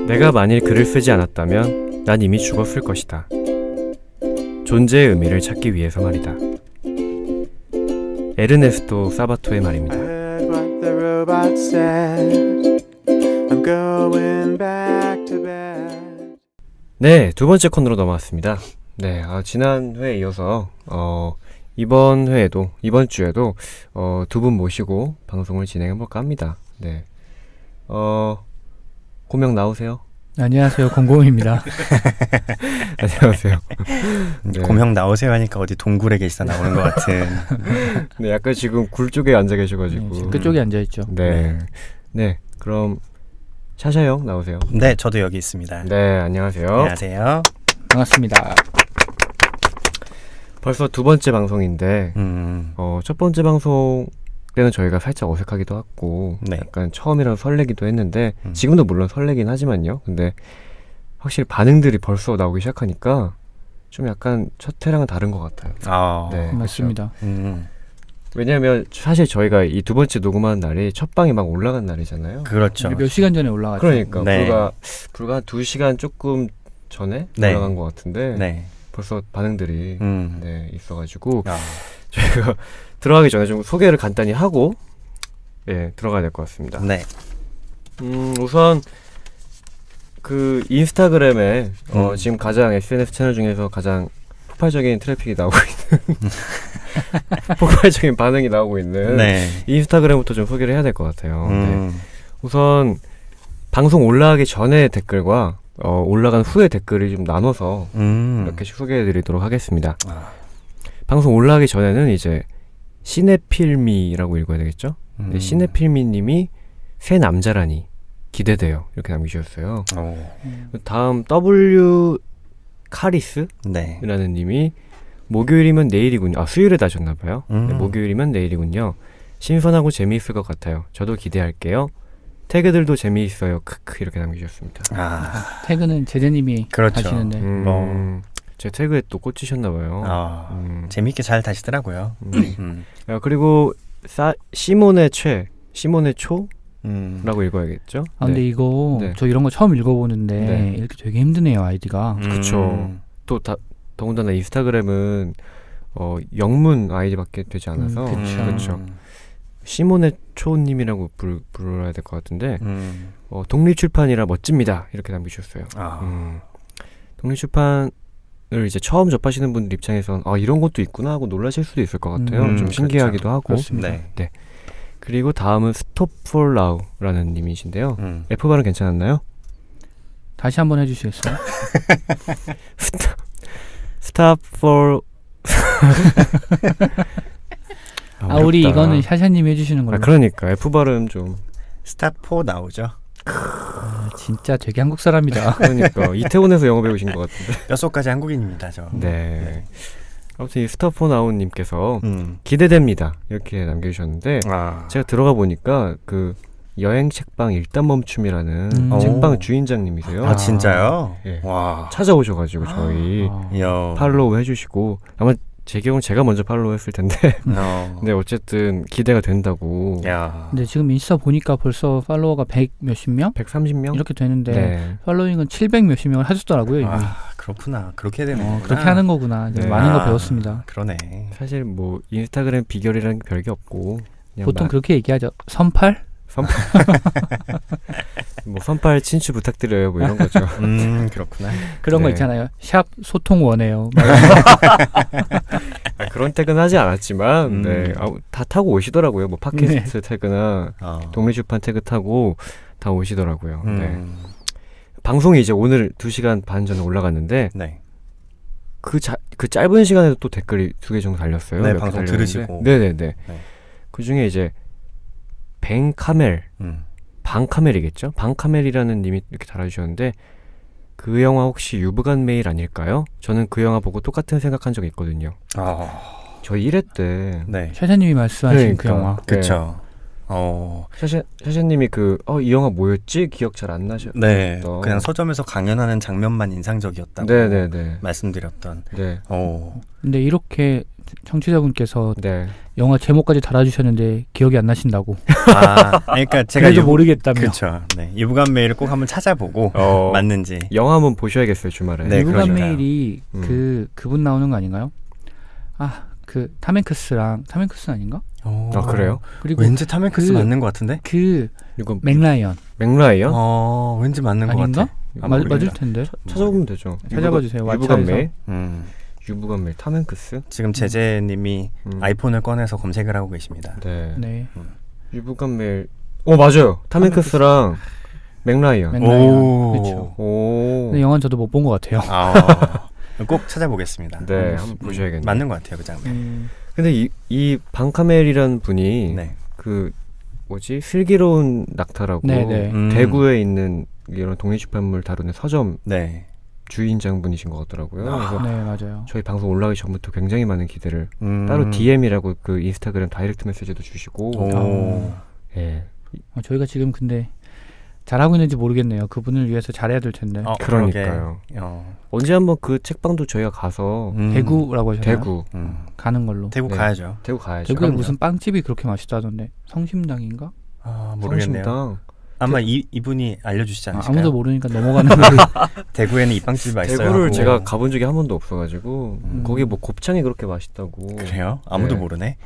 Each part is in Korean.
내가 만일 글을 쓰지 않았다면 난 이미 죽었을 것이다. 존재의 의미를 찾기 위해서 말이다. 에르네스토 사바토의 말입니다. 네, 두 번째 코너로 넘어왔습니다. 네, 지난 회에 이어서 이번 회에도 이번 주에도 두 분 모시고 방송을 진행해볼까 합니다. 네, 고명 나오세요. 안녕하세요, 공공입니다. 안녕하세요. 네. 고명 나오세요 하니까 어디 동굴에 계시다 나오는 것 같은. 네, 약간 지금 굴 쪽에 앉아 계셔가지고. 네, 끝쪽에 앉아 있죠. 네, 네, 그럼 샤샤 형 나오세요. 네, 저도 여기 있습니다. 네, 안녕하세요. 안녕하세요. 반갑습니다. 벌써 두 번째 방송인데 첫 번째 방송 때는 저희가 살짝 어색하기도 하고 네. 약간 처음이라서 설레기도 했는데 지금도 물론 설레긴 하지만요. 근데 확실히 반응들이 벌써 나오기 시작하니까 좀 약간 첫 회랑은 다른 것 같아요. 네, 맞습니다. 왜냐하면 사실 저희가 이 두 번째 녹음하는 날이 첫 방이 막 올라간 날이잖아요. 그렇죠. 몇 시간 전에 올라갔죠. 그러니까 네. 불과 한 2시간 조금 전에 네. 올라간 것 같은데 네. 벌써 반응들이 네, 있어가지고 아. 저희가 들어가기 전에 좀 소개를 간단히 하고 네, 들어가야 될 것 같습니다. 네. 우선 그 인스타그램에 지금 가장 SNS 채널 중에서 가장 폭발적인 트래픽이 나오고 있는 폭발적인 반응이 나오고 있는 네. 인스타그램부터 좀 소개를 해야 될 것 같아요. 네. 우선 방송 올라가기 전에 댓글과 올라간 후에 댓글을 좀 나눠서 이렇게 소개해드리도록 하겠습니다. 방송 올라가기 전에는 이제 시네필미라고 읽어야 되겠죠? 네, 시네필미님이 새 남자라니 기대돼요 이렇게 남기셨어요. 다음 W 카리스라는 네. 님이 목요일이면 내일이군요. 수요일에 다셨나봐요. 네, 목요일이면 내일이군요. 신선하고 재미있을 것 같아요. 저도 기대할게요. 태그들도 재미있어요. 크크 이렇게 남기셨습니다. 태그는 제재님이 그렇죠. 하시는데 제 태그에 또 꽂히셨나봐요. 재미있게 잘 다시더라고요. 그리고 시몬의 초 라고 읽어야겠죠? 근데 이거 네. 저 이런 거 처음 읽어보는데 네. 이렇게 되게 힘드네요, 아이디가. 그쵸. 또 더군다나 인스타그램은 영문 아이디밖에 되지 않아서 그쵸. 시몬의 초님이라고 부르야 될 것 같은데 독립출판이라 멋집니다 이렇게 남기셨어요. 독립출판을 이제 처음 접하시는 분들 입장에선 이런 것도 있구나 하고 놀라실 수도 있을 것 같아요. 좀 신기하기도 그렇죠. 하고. 그렇습니다. 네. 그리고 다음은 Stop for Now라는 님이신데요. F 발음 괜찮았나요? 다시 한번 해주시겠어요? Stop for 우리 이거는 샤샤님이 해주시는 걸로. 그러니까 F 발음 좀 스타포 나오죠. 진짜 되게 한국 사람이다. 그러니까 이태원에서 영어 배우신 것 같은데. 뼛속까지 한국인입니다, 저. 네. 아무튼 이 스타포나운님께서 기대됩니다 이렇게 남겨주셨는데 제가 들어가 보니까 그 여행 책방 일단 멈춤이라는 책방 주인장님이세요. 진짜요? 네. 와. 찾아오셔가지고 저희 팔로우 해주시고 아마 제 기억은 제가 먼저 팔로우 했을 텐데 근데 어쨌든 기대가 된다고. 근데 지금 인스타 보니까 벌써 팔로워가 100 몇십 명? 130명? 이렇게 되는데 네. 팔로잉은 700 몇십 명을 하셨더라고요. 이미. 그렇구나. 그렇게 되는 거구나. 그렇게 하는 거구나. 네. 많은 거 배웠습니다. 그러네. 사실 뭐 인스타그램 비결이라는 게 별게 없고 보통 그렇게 얘기하죠. 선팔? 뭐 선팔 친추 부탁드려요 뭐 이런 거죠. 그렇구나. 그런 거 있잖아요. 샵 소통 원해요. 그런 태그는 하지 않았지만 다 타고 오시더라고요. 뭐 팟캐스트 태그나 독립출판 태그 타고 다 오시더라고요. 네. 방송이 이제 오늘 2시간 반 전에 올라갔는데 그 짧은 시간에도 또 댓글이 2개 정도 달렸어요. 네, 방송 들으시고. 네네네. 그 중에 이제 방카멜이겠죠? 방카멜이라는 님이 이렇게 달아주셨는데 그 영화 혹시 유부간 메일 아닐까요? 저는 그 영화 보고 똑같은 생각한 적이 있거든요. 저희 1회 때 샤샤님이 말씀하신 그 영화. 그쵸. 샤샤님이 이 영화 뭐였지? 기억 잘 안 나셨던. 네, 그냥 서점에서 강연하는 장면만 인상적이었다고 네네네. 말씀드렸던. 네. 근데 이렇게 청취자분께서 네. 영화 제목까지 달아주셨는데 기억이 안 나신다고. 그러니까 제가 그래도 모르겠다며. 그렇죠. 네, 유부간 메일을 꼭 한번 찾아보고 맞는지. 영화 한번 보셔야겠어요 주말에. 네, 유부간 메일이 그분 나오는 거 아닌가요? 탐 행크스 아닌가? 그래요? 그리고 왠지 탐 행크스 맞는 것 같은데? 맥라이언. 왠지 맞는 것 아닌가? 같아. 맞을 텐데. 찾아보면 되죠. 찾아봐 주세요. 유부간 메일. 유부간 메일 탐 행크스. 지금 제재님이 아이폰을 꺼내서 검색을 하고 계십니다. 네. 유부간 메일. 맞아요. 탐 행크스랑 맥라이언. 그렇죠. 근데 영화는 저도 못 본 것 같아요. 꼭 찾아보겠습니다. 네, 한번 보셔야겠네요. 맞는 것 같아요, 그 장면. 근데 이 방카멜이라는 분이 네. 슬기로운 낙타라고 대구에 있는 이런 독립출판물 다루는 서점 네. 주인장분이신 것 같더라고요. 그래서 네, 맞아요. 저희 방송 올라가기 전부터 굉장히 많은 기대를 따로 DM이라고 그 인스타그램 다이렉트 메시지도 주시고. 예. 저희가 지금 근데 잘하고 있는지 모르겠네요. 그분을 위해서 잘해야 될 텐데. 그러니까요. 언제 한번 그 책방도 저희가 가서 대구라고 하셨나요? 대구 가는 걸로. 대구 가야죠. 대구 가야죠. 대구에 무슨 빵집이 그렇게 맛있다던데. 성심당인가? 모르겠네요. 성심당. 아마 이분이 알려주시지 않으실까요? 아무도 모르니까 넘어가는 거예요. 대구에는 이 빵집이 맛있어요. 대구를 제가 가본 적이 한 번도 없어가지고 거기 곱창이 그렇게 맛있다고. 그래요? 아무도 모르네.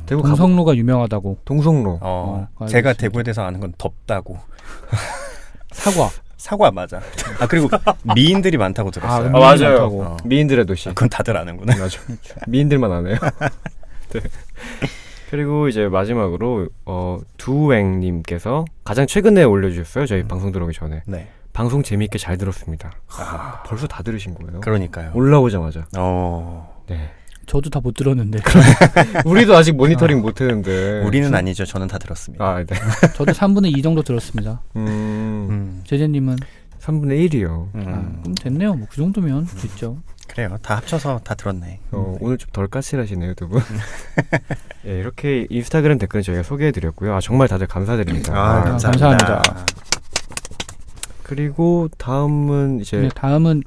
대구 동성로가 유명하다고. 동성로. 제가 대구에 대해서 아는 건 덥다고. 사과 맞아. 그리고 미인들이 많다고 들었어요. 맞아요. 미인들의 도시. 그건 다들 아는구나. 맞아. 미인들만 아네요. 네. 그리고 이제 마지막으로 두웽님께서 가장 최근에 올려주셨어요. 저희 방송 들어오기 전에. 네. 방송 재미있게 잘 들었습니다. 벌써 다 들으신 거예요? 그러니까요. 올라오자마자. 네. 저도 다 못 들었는데. 우리도 아직 모니터링 못 했는데. 우리는 아니죠. 저는 다 들었습니다. 네. 저도 3분의 2 정도 들었습니다. 제재님은? 3분의 1이요. 그럼 됐네요. 그 정도면 됐죠. 그래요. 다 합쳐서 다 들었네. 오늘 좀 덜 까칠하시네요, 두 분. 네, 이렇게 인스타그램 댓글 저희가 소개해드렸고요. 정말 다들 감사드립니다. 감사합니다. 그리고 다음은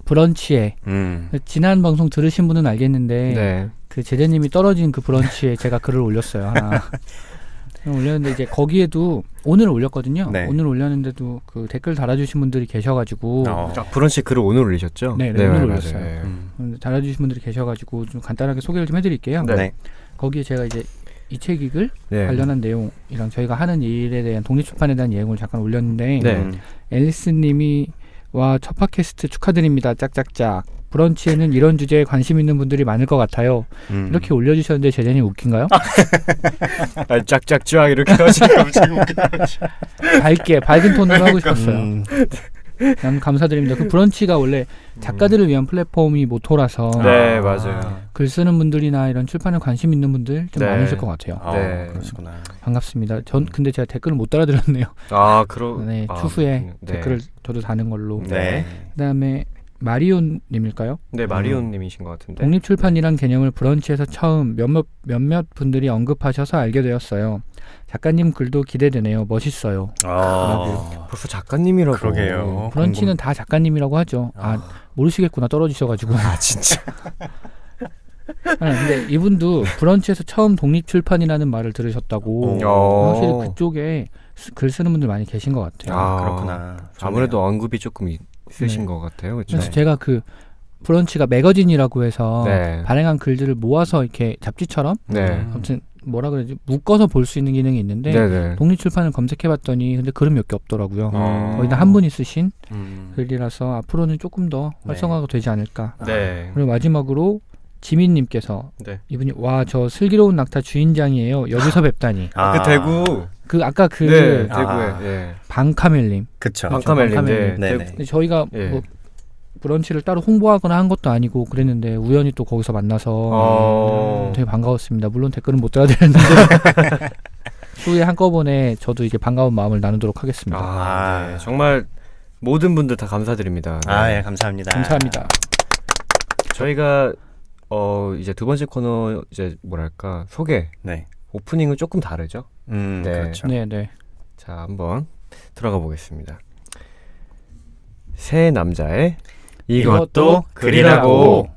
브런치에 지난 방송 들으신 분은 알겠는데 그 제재님이 떨어진 그 브런치에 제가 글을 올렸어요. 하나 올렸는데 이제 거기에도 오늘 올렸거든요. 오늘 올렸는데도 그 댓글 달아주신 분들이 계셔가지고 브런치 글을 오늘 올리셨죠? 네, 오늘 올렸어요. 달아주신 분들이 계셔가지고 좀 간단하게 소개를 좀 해드릴게요. 거기에 제가 이제 이 책익을 관련한 내용이랑 저희가 하는 일에 대한 독립출판에 대한 내용을 잠깐 올렸는데 앨리스님이 첫 팟캐스트 축하드립니다. 짝짝짝. 브런치에는 이런 주제에 관심 있는 분들이 많을 것 같아요. 이렇게 올려주셨는데 제재님 웃긴가요? 짝짝짝 이렇게 하시니까 밝은 톤으로 하고 싶었어요. 감사드립니다. 그 브런치가 원래 작가들을 위한 플랫폼이 모토라서 맞아요. 글 쓰는 분들이나 이런 출판에 관심 있는 분들 좀 많으실 것 같아요. 그러시구나. 반갑습니다. 근데 제가 댓글을 못 달아드렸네요. 추후에 댓글을 저도 다는 걸로. 그다음에 마리온님일까요? 네, 마리온님이신 것 같은데. 독립출판이란 개념을 브런치에서 처음 몇몇 분들이 언급하셔서 알게 되었어요. 작가님 글도 기대되네요. 멋있어요. 벌써 작가님이라고. 그러게요. 브런치는 다 작가님이라고 하죠. 모르시겠구나. 떨어지셔가지고. 진짜. 근데 이분도 브런치에서 처음 독립출판이라는 말을 들으셨다고. 확실히 그쪽에 글 쓰는 분들 많이 계신 것 같아요. 그렇구나. 아무래도 언급이 조금 있으신 것 같아요. 그렇죠? 그래서 제가 그 브런치가 매거진이라고 해서 발행한 글들을 모아서 이렇게 잡지처럼 아무튼 뭐라 그러지 묶어서 볼 수 있는 기능이 있는데 독립출판을 검색해봤더니 근데 글은 몇 개 없더라고요. 거의 다 한 분이 쓰신 글이라서 앞으로는 조금 더 활성화가 되지 않을까. 그리고 마지막으로 지민님께서 이분이 저 슬기로운 낙타 주인장이에요. 여기서 뵙다니. 그 대구. 아까 대구에. 방카멜님. 그쵸. 방카멜님. 저희가 뭐 브런치를 따로 홍보하거나 한 것도 아니고 그랬는데 우연히 또 거기서 만나서 되게 반가웠습니다. 물론 댓글은 못 달아드렸는데 후에 한꺼번에 저도 이제 반가운 마음을 나누도록 하겠습니다. 정말 모든 분들 다 감사드립니다. 감사합니다. 감사합니다. 저희가 이제 두 번째 코너 이제 뭐랄까 소개. 오프닝은 조금 다르죠. 네. 그렇죠. 네. 자, 한번 들어가 보겠습니다. 새 남자의 이것도 글이라고.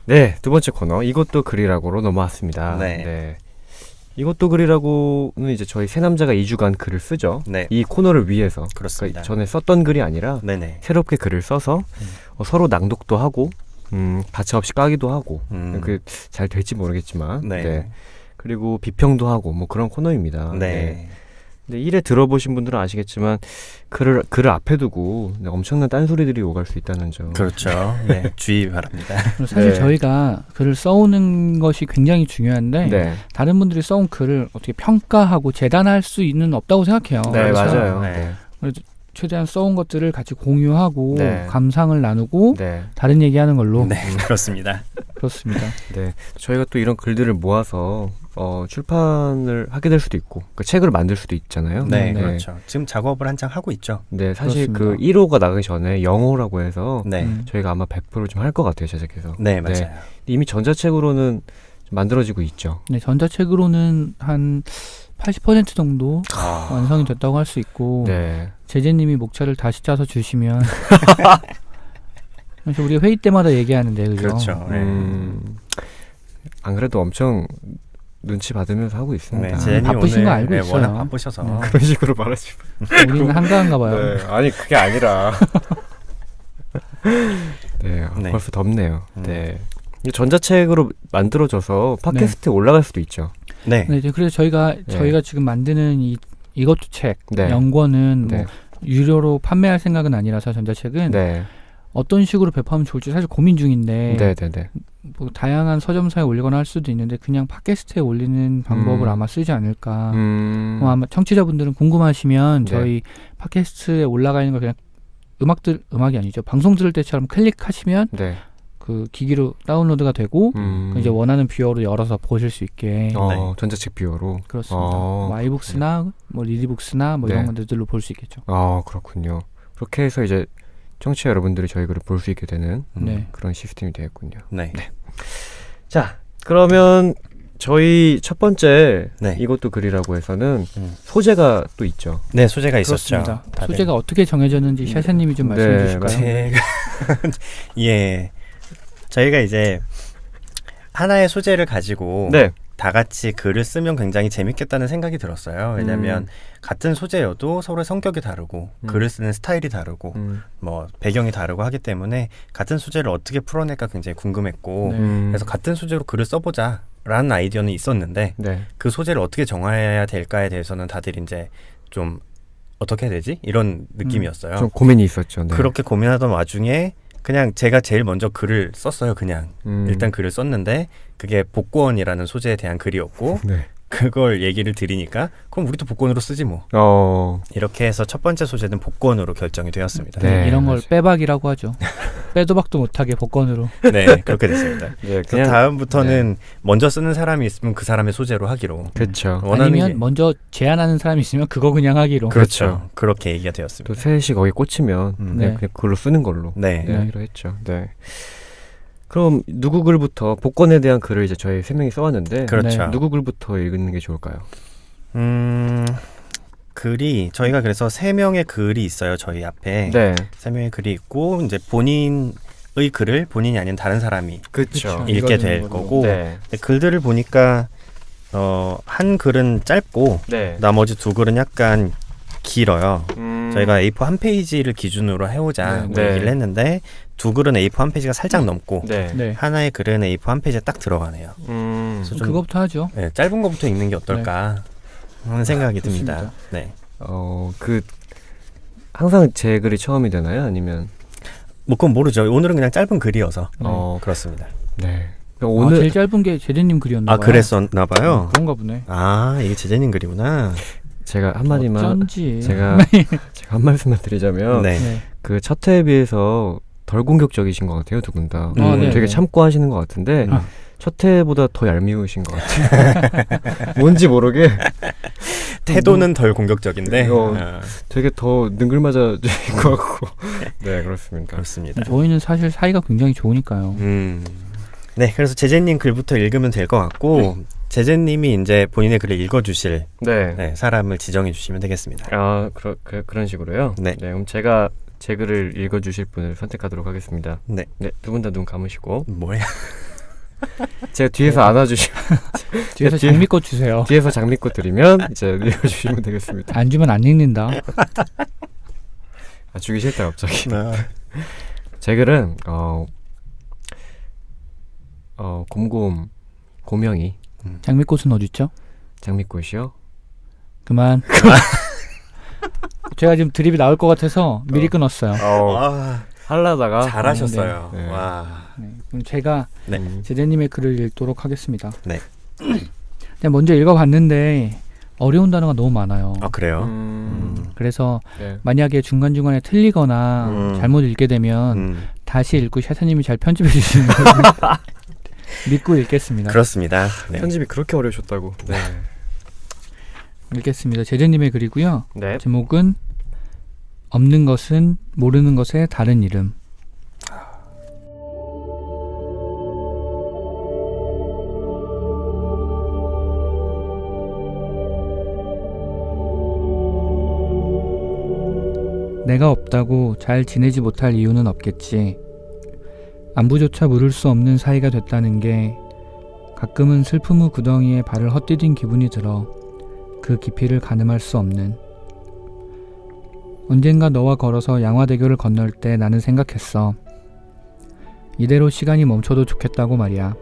네, 두 번째 코너 이것도 글이라고로 넘어왔습니다. 네. 이것도 글이라고는 이제 저희 새 남자가 2주간 글을 쓰죠. 네. 이 코너를 위해서. 그렇습니다. 그러니까 전에 썼던 글이 아니라 네네. 새롭게 글을 써서 서로 낭독도 하고 가차 없이 까기도 하고 그 잘 될지 모르겠지만 네. 그리고 비평도 하고 뭐 그런 코너입니다. 네. 근데 1회 들어보신 분들은 아시겠지만 글을 앞에 두고 엄청난 딴소리들이 오갈 수 있다는 점. 그렇죠. 네, 주의 바랍니다. 사실 네. 저희가 글을 써오는 것이 굉장히 중요한데 네. 다른 분들이 써온 글을 어떻게 평가하고 재단할 수는 없다고 생각해요. 네, 그렇죠? 맞아요. 네. 그래서 최대한 써온 것들을 같이 공유하고 네. 감상을 나누고 네. 다른 얘기하는 걸로. 네, 그렇습니다. 그렇습니다. 네, 저희가 또 이런 글들을 모아서 출판을 하게 될 수도 있고 그 책을 만들 수도 있잖아요. 네, 그렇죠. 지금 작업을 한창 하고 있죠. 네, 사실 그렇습니다. 그 1호가 나가기 전에 영호라고 해서 저희가 아마 배포를 좀 할 것 같아요, 제작해서. 네, 맞아요. 네. 이미 전자책으로는 좀 만들어지고 있죠. 네, 전자책으로는 한 80% 정도 완성이 됐다고 할 수 있고 네. 제재님이 목차를 다시 짜서 주시면 그래서 우리가 회의 때마다 얘기하는데 그죠? 그렇죠. 안 그래도 엄청 눈치 받으면서 하고 있습니다. 네, 바쁘신 거 알고 있어요. 워낙 바쁘셔서 그런 식으로 말하지 우리는 한가한가 봐요. 네, 아니 그게 아니라 네, 벌써 덥네요. 네. 전자책으로 만들어져서 팟캐스트에 올라갈 수도 있죠. 네. 그래서 저희가 지금 만드는 이것도 책 연권은 뭐 유료로 판매할 생각은 아니라서 전자책은 어떤 식으로 배포하면 좋을지 사실 고민 중인데 뭐 다양한 서점사에 올리거나 할 수도 있는데 그냥 팟캐스트에 올리는 방법을 아마 쓰지 않을까. 아마 청취자분들은 궁금하시면 저희 팟캐스트에 올라가 있는 걸 그냥 음악이 아니죠. 방송 들을 때처럼 클릭하시면 그 기기로 다운로드가 되고 이제 원하는 뷰어로 열어서 보실 수 있게 전자책 뷰어로 그렇습니다. 뭐 아이북스나 뭐 리디북스나 뭐 이런 것들로 볼 수 있겠죠. 그렇군요. 그렇게 해서 이제 청취자 여러분들이 저희 글을 볼 수 있게 되는 그런 시스템이 되겠군요. 네. 자, 그러면 저희 첫 번째 이것도 글이라고 해서는 소재가 또 있죠. 네, 소재가 있었죠. 다들. 소재가 어떻게 정해졌는지 샤샤님이 좀 말씀해 주실까요? 예. 저희가 이제 하나의 소재를 가지고 다 같이 글을 쓰면 굉장히 재밌겠다는 생각이 들었어요. 왜냐하면 같은 소재여도 서로의 성격이 다르고 글을 쓰는 스타일이 다르고 뭐 배경이 다르고 하기 때문에 같은 소재를 어떻게 풀어낼까 굉장히 궁금했고 그래서 같은 소재로 글을 써보자 라는 아이디어는 있었는데 그 소재를 어떻게 정해야 될까에 대해서는 다들 이제 좀 어떻게 해야 되지? 이런 느낌이었어요. 좀 고민이 있었죠. 그렇게 고민하던 와중에 그냥 제가 제일 먼저 글을 썼어요. 그냥 일단 글을 썼는데 그게 복권이라는 소재에 대한 글이었고 그걸 얘기를 드리니까 그럼 우리도 복권으로 쓰지 뭐. 이렇게 해서 첫 번째 소재는 복권으로 결정이 되었습니다. 이런 걸 빼박이라고 하죠. 빼도 박도 못하게 복권으로. 네, 그렇게 됐습니다. 그냥 다음부터는 먼저 쓰는 사람이 있으면 그 사람의 소재로 하기로. 그렇죠. 아니면 먼저 제안하는 사람이 있으면 그거 그냥 하기로. 그렇죠. 그렇게 얘기가 되었습니다. 또 셋이 거기 꽂히면 그냥 그걸로 쓰는 걸로 하기로 했죠. 네. 그럼 누구 글부터 복권에 대한 글을 이제 저희 3명이 써왔는데 누구 글부터 읽는 게 좋을까요? 글이 저희가 그래서 3명의 글이 있어요. 저희 앞에 3명의 글이 있고 이제 본인의 글을 본인이 아닌 다른 사람이 읽게 될 거고 글들을 보니까 한 글은 짧고 나머지 2글은 약간 길어요. 저희가 A4 한 페이지를 기준으로 해오자 얘기를 했는데 2글은 A4 한 페이지가 살짝 넘고 하나의 글은 A4 한 페이지에 딱 들어가네요. 그래서 좀 그거부터 하죠. 짧은 것부터 읽는 게 어떨까 하는 생각이 듭니다. 항상 제 글이 처음이 되나요? 아니면 뭐 그건 모르죠. 오늘은 그냥 짧은 글이어서 그렇습니다. 오늘 제일 짧은 게 제재님 글이었나 봐요. 그랬었나 봐요. 그런가 보네. 이게 제재님 글이구나. 제가 한마디만 어쩐지. 제가 한 말씀만 드리자면 그 첫 회에 비해서 덜 공격적이신 것 같아요. 두 분 다. 되게 참고 하시는 것 같은데 첫 회보다 더 얄미우신 것 같아요. 뭔지 모르게 태도는 덜 공격적인데 되게 더 능글맞아진 것 같고. 네, 그렇습니다. 저희는 사실 사이가 굉장히 좋으니까요. 네, 그래서 제재님 글부터 읽으면 될 것 같고 제재님이 이제 본인의 글을 읽어주실 네, 사람을 지정해 주시면 되겠습니다. 아, 그런 식으로요? 네. 네, 그럼 제가 제 글을 읽어주실 분을 선택하도록 하겠습니다. 네. 네, 두 분 다 눈 감으시고. 뭐야? 제가 뒤에서 안아주시면 뒤에서 장미꽃 주세요. 뒤에서 장미꽃 드리면 이제 읽어주시면 되겠습니다. 안 주면 안 읽는다. 아, 주기 싫다 갑자기. 제 글은 고명이. 장미꽃은 어디 있죠? 장미꽃이요? 그만. 제가 지금 드립이 나올 것 같아서 미리 끊었어요. 하려다가 잘하셨어요. 네. 와. 네, 그럼 제가 제재님의 글을 읽도록 하겠습니다. 네. 먼저 읽어봤는데 어려운 단어가 너무 많아요. 아, 그래요? 그래서 만약에 중간중간에 틀리거나 잘못 읽게 되면 다시 읽고 샤샤님이 잘 편집해 주시는 걸 믿고 읽겠습니다. 그렇습니다. 네. 편집이 그렇게 어려우셨다고. 네. 읽겠습니다. 제재님의 글이고요. 네. 제목은 없는 것은 모르는 것의 다른 이름. 내가 없다고 잘 지내지 못할 이유는 없겠지. 안부조차 물을 수 없는 사이가 됐다는 게 가끔은 슬픔 후 구덩이에 발을 헛디딘 기분이 들어 그 깊이를 가늠할 수 없는. 언젠가 너와 걸어서 양화대교를 건널 때 나는 생각했어. 이대로 시간이 멈춰도 좋겠다고 말이야.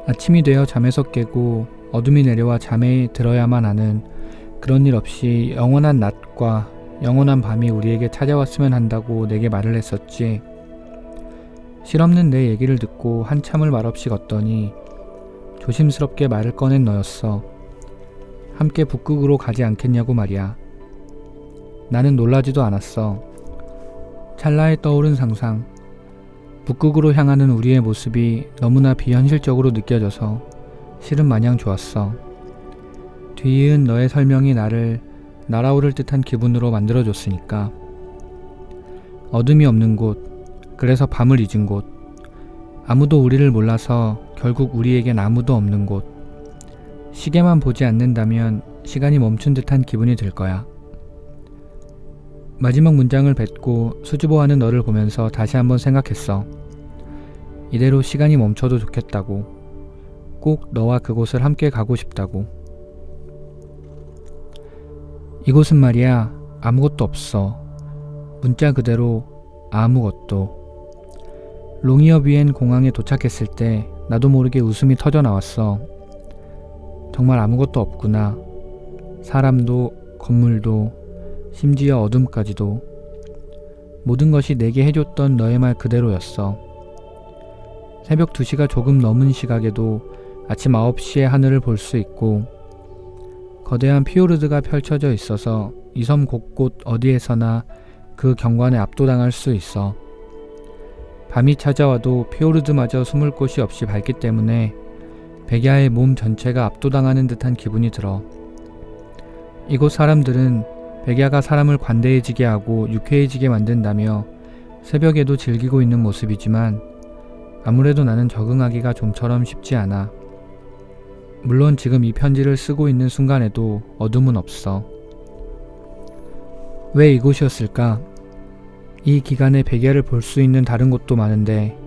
아침이 되어 잠에서 깨고 어둠이 내려와 잠에 들어야만 하는 그런 일 없이 영원한 낮과 영원한 밤이 우리에게 찾아왔으면 한다고 내게 말을 했었지. 실없는 내 얘기를 듣고 한참을 말없이 걷더니 조심스럽게 말을 꺼낸 너였어. 함께 북극으로 가지 않겠냐고 말이야. 나는 놀라지도 않았어. 찰나에 떠오른 상상, 북극으로 향하는 우리의 모습이 너무나 비현실적으로 느껴져서 실은 마냥 좋았어. 뒤이은 너의 설명이 나를 날아오를 듯한 기분으로 만들어줬으니까. 어둠이 없는 곳, 그래서 밤을 잊은 곳, 아무도 우리를 몰라서 결국 우리에겐 아무도 없는 곳, 시계만 보지 않는다면 시간이 멈춘 듯한 기분이 들 거야. 마지막 문장을 뱉고 수줍어하는 너를 보면서 다시 한번 생각했어. 이대로 시간이 멈춰도 좋겠다고. 꼭 너와 그곳을 함께 가고 싶다고. 이곳은 말이야 아무것도 없어. 문자 그대로 아무것도. 롱이어 비엔 공항에 도착했을 때 나도 모르게 웃음이 터져 나왔어. 정말 아무것도 없구나. 사람도 건물도 심지어 어둠까지도. 모든 것이 내게 해줬던 너의 말 그대로였어. 새벽 2시가 조금 넘은 시각에도 아침 9시에 하늘을 볼 수 있고 거대한 피오르드가 펼쳐져 있어서 이 섬 곳곳 어디에서나 그 경관에 압도당할 수 있어. 밤이 찾아와도 피오르드마저 숨을 곳이 없이 밝기 때문에 백야의 몸 전체가 압도당하는 듯한 기분이 들어. 이곳 사람들은 백야가 사람을 관대해지게 하고 유쾌해지게 만든다며 새벽에도 즐기고 있는 모습이지만 아무래도 나는 적응하기가 좀처럼 쉽지 않아. 물론 지금 이 편지를 쓰고 있는 순간에도 어둠은 없어. 왜 이곳이었을까? 이 기간에 백야를 볼 수 있는 다른 곳도 많은데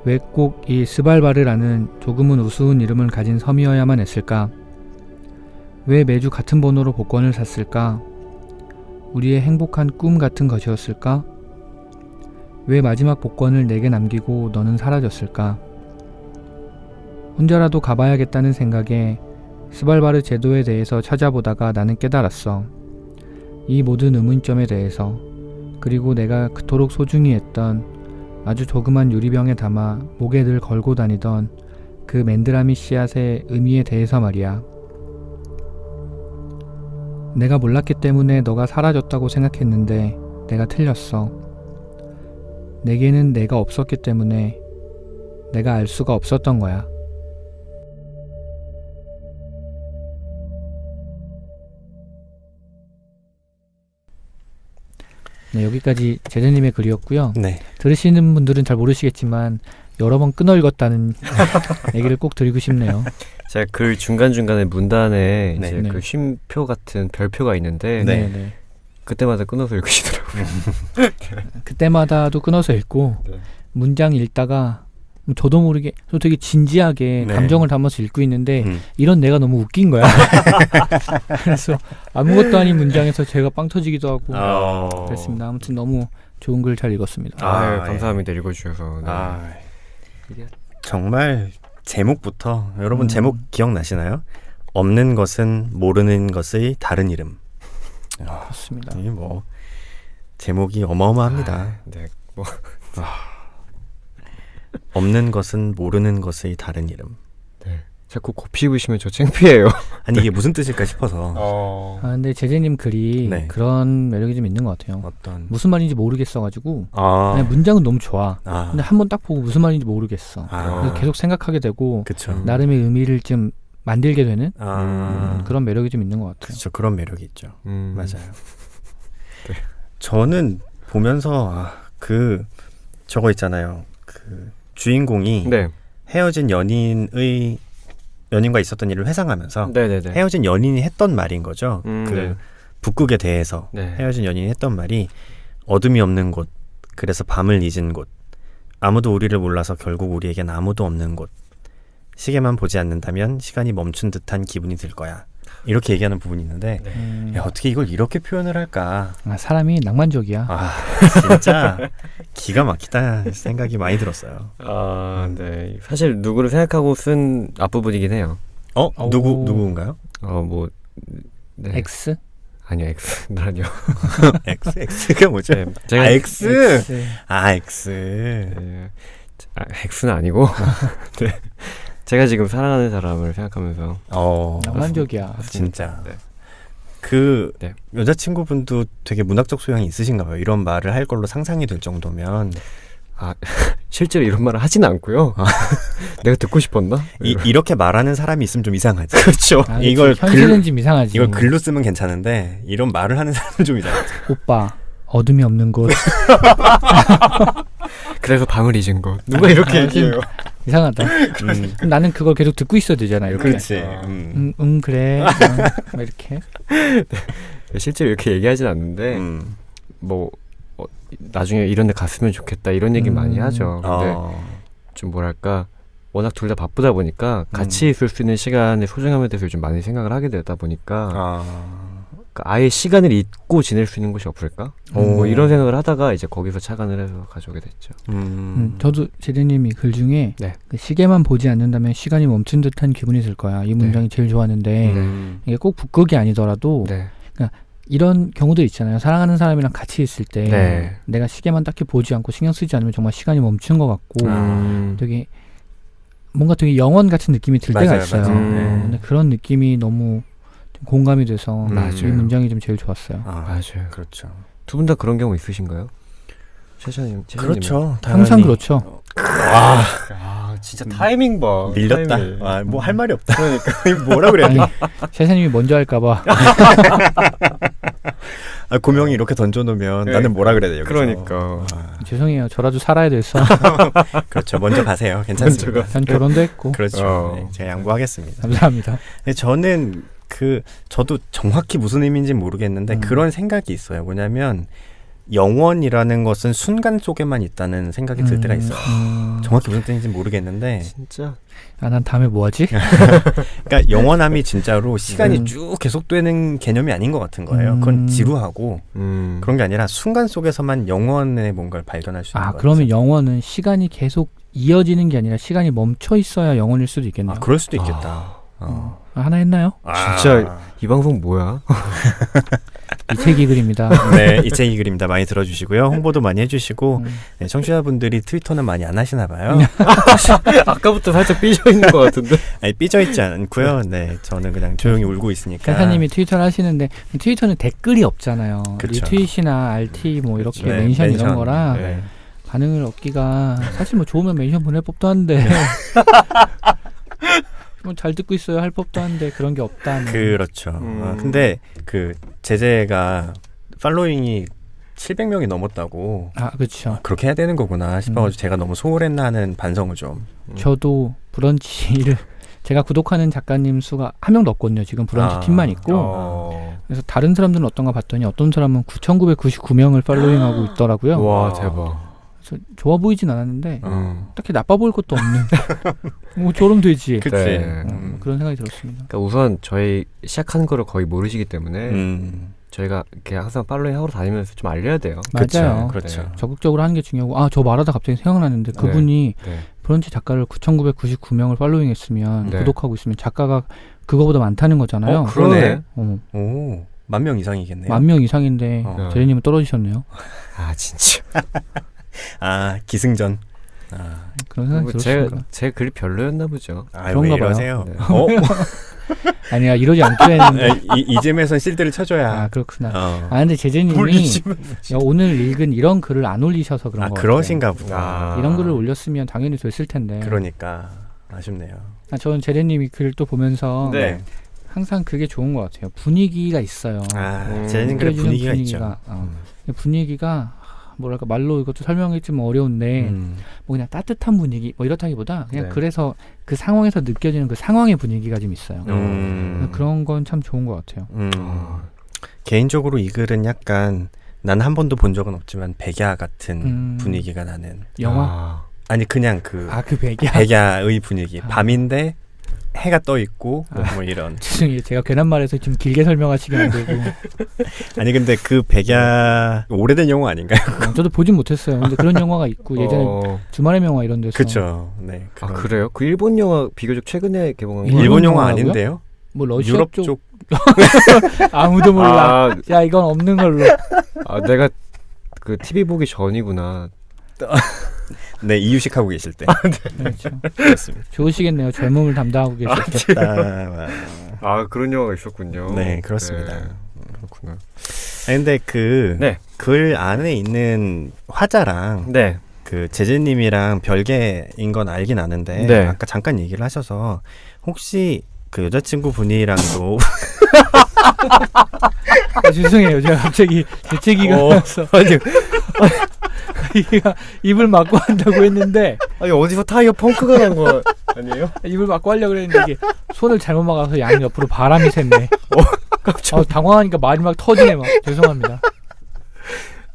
왜 꼭 이 스발바르라는 조금은 우스운 이름을 가진 섬이어야만 했을까? 왜 매주 같은 번호로 복권을 샀을까? 우리의 행복한 꿈 같은 것이었을까? 왜 마지막 복권을 내게 남기고 너는 사라졌을까? 혼자라도 가봐야겠다는 생각에 스발바르 제도에 대해서 찾아보다가 나는 깨달았어. 이 모든 의문점에 대해서, 그리고 내가 그토록 소중히 했던 아주 조그만 유리병에 담아 목에 늘 걸고 다니던 그 맨드라미 씨앗의 의미에 대해서 말이야. 내가 몰랐기 때문에 너가 사라졌다고 생각했는데 내가 틀렸어. 내게는 내가 없었기 때문에 내가 알 수가 없었던 거야. 네, 여기까지 제재님의 글이었고요. 네. 들으시는 분들은 잘 모르시겠지만 여러 번 끊어 읽었다는 얘기를 꼭 드리고 싶네요. 제가 글 중간중간에 문단에 네. 이제 네. 그 쉼표 같은 별표가 있는데 네. 네. 그때마다 끊어서 읽으시더라고요. 그때마다도 끊어서 읽고 네. 문장 읽다가 저도 모르게 저 되게 진지하게 네. 감정을 담아서 읽고 있는데 이런 내가 너무 웃긴 거야. 그래서 아무것도 아닌 문장에서 제가 빵 터지기도 하고 그랬습니다. 아무튼 너무 좋은 글 잘 읽었습니다. 감사합니다. 읽어주셔서. 네. 정말 제목부터 여러분 제목 기억나시나요? 없는 것은 모르는 것의 다른 이름. 그렇습니다. 이 뭐 제목이 어마어마합니다. 네. 없는 것은 모르는 것의 다른 이름. 네. 자꾸 곱씹으시면 저 창피해요. 아니 이게 무슨 뜻일까 싶어서. 근데 제재님 글이 네. 그런 매력이 좀 있는 것 같아요. 어떤 무슨 말인지 모르겠어가지고 그냥 문장은 너무 좋아. 근데 한 번 딱 보고 무슨 말인지 모르겠어. 그래서 계속 생각하게 되고 그쵸. 나름의 의미를 좀 만들게 되는 그런 매력이 좀 있는 것 같아요. 그렇죠. 그런 매력이 있죠. 맞아요. 네. 저는 보면서 저거 있잖아요. 그 주인공이 네. 헤어진 연인과 있었던 일을 회상하면서 네네네. 헤어진 연인이 했던 말인 거죠. 네. 북극에 대해서 헤어진 연인이 했던 말이 어둠이 없는 곳, 그래서 밤을 잊은 곳, 아무도 우리를 몰라서 결국 우리에겐 아무도 없는 곳, 시계만 보지 않는다면 시간이 멈춘 듯한 기분이 들 거야. 이렇게 얘기하는 부분이 있는데 야, 어떻게 이걸 이렇게 표현을 할까? 사람이 낭만적이야. 진짜 기가 막히다 생각이 많이 들었어요. 네. 사실 누구를 생각하고 쓴 앞부분이긴 해요. 누구인가요? 네. X? 아니요, X라뇨. X가 뭐죠? 네, 제가 X. X. 네. X는 아니고. 네. 제가 지금 사랑하는 사람을 생각하면서 낭만적이야. 진짜. 네. 네. 여자친구분도 되게 문학적 소양이 있으신가 봐요. 이런 말을 할 걸로 상상이 될 정도면. 실제로 이런 말을 하진 않고요. 내가 듣고 싶었나? 이렇게 말하는 사람이 있으면 좀 이상하지. 그렇죠. 이걸 현실은 좀 이상하지. 이걸 글로 쓰면 괜찮은데 이런 말을 하는 사람은 좀 이상하지. 오빠, 어둠이 없는 곳. 그래서 밤을 잊은 곳. 누가 이렇게 얘기해요? 이상하다. 그럼 나는 그걸 계속 듣고 있어야 되잖아. 이렇게. 그렇지. 그래. 막 이렇게. 네. 실제로 이렇게 얘기하진 않는데 나중에 이런 데 갔으면 좋겠다 이런 얘기 많이 하죠. 근데 좀 뭐랄까 워낙 둘 다 바쁘다 보니까 같이 있을 수 있는 시간의 소중함에 대해서 요즘 많이 생각을 하게 되다 보니까 아예 시간을 잊고 지낼 수 있는 곳이 없을까? 뭐 이런 생각을 하다가 이제 거기서 착안을 해서 가져오게 됐죠. 저도 제재님이 글 중에 그 시계만 보지 않는다면 시간이 멈춘 듯한 기분이 들 거야. 이 문장이 제일 좋았는데 이게 꼭 북극이 아니더라도 그러니까 이런 경우도 있잖아요. 사랑하는 사람이랑 같이 있을 때 내가 시계만 딱히 보지 않고 신경 쓰지 않으면 정말 시간이 멈춘 것 같고 되게 뭔가 되게 영원 같은 느낌이 들 때가 있어요. 근데 그런 느낌이 너무 공감이 돼서 이 문장이 좀 제일 좋았어요. 맞아요. 그렇죠. 두 분 다 그런 경우 있으신가요? 최찬님. 그렇죠. 항상 그렇죠. 진짜 타이밍 봐. 밀렸다. 뭐 할 말이 없다. 그러니까 뭐라 그래야 돼? 최찬님이 먼저 할까봐. 고명이 이렇게 던져놓으면 나는 뭐라 그래야 돼요? 그러니까. 죄송해요. 저라도 살아야 돼서. 그렇죠. 먼저 가세요. 괜찮습니다. 전 결혼도 했고. 그렇죠. 네, 제가 양보하겠습니다. 감사합니다. 네, 저는 저도 정확히 무슨 의미인지는 모르겠는데 그런 생각이 있어요. 뭐냐면 영원이라는 것은 순간 속에만 있다는 생각이 들 때가 있어요. 정확히 무슨 뜻인지 모르겠는데 진짜 난 다음에 뭐하지? 그러니까 영원함이 진짜로 시간이 쭉 계속되는 개념이 아닌 것 같은 거예요. 그건 지루하고 그런 게 아니라 순간 속에서만 영원의 뭔가를 발견할 수 있는 것 같아요. 그러면 영원은 시간이 계속 이어지는 게 아니라 시간이 멈춰 있어야 영원일 수도 있겠네요. 그럴 수도 있겠다. 하나 했나요? 진짜 이 방송 뭐야? 이채기 글입니다. 네, 이채기 글입니다. 많이 들어주시고요. 홍보도 많이 해주시고 네, 청취자분들이 트위터는 많이 안 하시나 봐요. 아까부터 살짝 삐져있는 것 같은데. 아니, 삐져있지 않고요. 네, 저는 그냥 조용히 울고 있으니까. 회사님이 트위터를 하시는데 트위터는 댓글이 없잖아요. 그렇죠. 리트윗이나 RT 뭐 이렇게 멘션 이런 거라 반응을 얻기가 사실 뭐 좋으면 멘션 보낼 법도 한데 뭐 잘 듣고 있어요 할 법도 한데 그런 게 없다는. 그렇죠. 근데 그 제재가 팔로잉이 700명이 넘었다고. 그렇죠. 그렇게 해야 되는 거구나 싶어가지고 제가 너무 소홀했나 하는 반성을 좀. 저도 브런치를 제가 구독하는 작가님 수가 한 명도 없거든요. 지금 브런치 팀만 있고. 그래서 다른 사람들은 어떤가 봤더니 어떤 사람은 9,999명을 팔로잉하고 있더라고요. 와 대박. 그래서 좋아 보이진 않았는데 딱히 나빠 보일 것도 없는. 뭐 저럼 되지. 그치. 그런 생각이 들었습니다. 그러니까 우선 저희 시작한 거를 거의 모르시기 때문에 저희가 이렇게 항상 팔로잉 하고 다니면서 좀 알려야 돼요. 맞아요. 그렇죠. 네. 적극적으로 하는 게 중요하고 저 말하다 갑자기 생각나는데 그분이 브런치 작가를 9,999명을 팔로잉했으면 구독하고 있으면 작가가 그거보다 많다는 거잖아요. 그러네. 오, 10,000명 이상이겠네요. 10,000명 이상인데 제리님은 떨어지셨네요. 진짜. 기승전. 그런 생각이 들었습니다. 제 글이 별로였나 보죠. 그런가 봐요. 네. 아니야 이러지 않기로 했는데 이쯤에선 실드를 쳐줘야. 그렇구나. 근데 제재님이 오늘 읽은 이런 글을 안 올리셔서 그런 거 같아요. 그러신가 보다. 이런 글을 올렸으면 당연히 됐을 텐데. 그러니까 아쉽네요. 저는 제재님이 글 또 보면서 항상 그게 좋은 것 같아요. 분위기가 있어요. 제재님 글에 분위기가 있죠. 분위기가 뭐랄까 말로 이것도 설명했지만 어려운데 뭐 그냥 따뜻한 분위기 뭐 이렇다기보다 그냥 그래서 그 상황에서 느껴지는 그 상황의 분위기가 좀 있어요. 그런 건 참 좋은 것 같아요. 개인적으로 이 글은 약간 난 한 번도 본 적은 없지만 백야 같은 분위기가 나는 영화? 아니 그냥 그 백야의 분위기. 밤인데 해가 떠 있고 뭐 이런. 죄송해요. 제가 괜한 말해서 좀 길게 설명하시게 만들고. 아니 근데 그 백야 오래된 영화 아닌가요? 저도 보진 못했어요. 근데 그런 영화가 있고 예전에 주말의 명화 이런 데서. 그렇죠. 네. 그래요? 그 일본 영화 비교적 최근에 개봉한 거. 일본 영화 아닌데요? 뭐 러시아 유럽 쪽. 아무도 몰라. 야 이건 없는 걸로. 내가 그 TV 보기 전이구나. 네, 이유식 하고 계실 때. 그렇죠. 그렇습니다. 좋으시겠네요. 젊음을 담당하고 계실 때. 그런 영화가 있었군요. 네, 그렇습니다. 그렇구나. 근데 글 안에 있는 화자랑 그 제재님이랑 별개인 건 알긴 아는데 아까 잠깐 얘기를 하셔서 혹시 그 여자친구 분이랑도 죄송해요. 제가 갑자기 재채기가 나서 얘가 입을 막고 한다고 했는데 어디서 타이어 펑크가 난 거 아니에요? 입을 막고 하려고 했는데 이게 손을 잘못 막아서 양 옆으로 바람이 샜네. 깜짝 당황하니까 말이 막 터지네 막. 죄송합니다.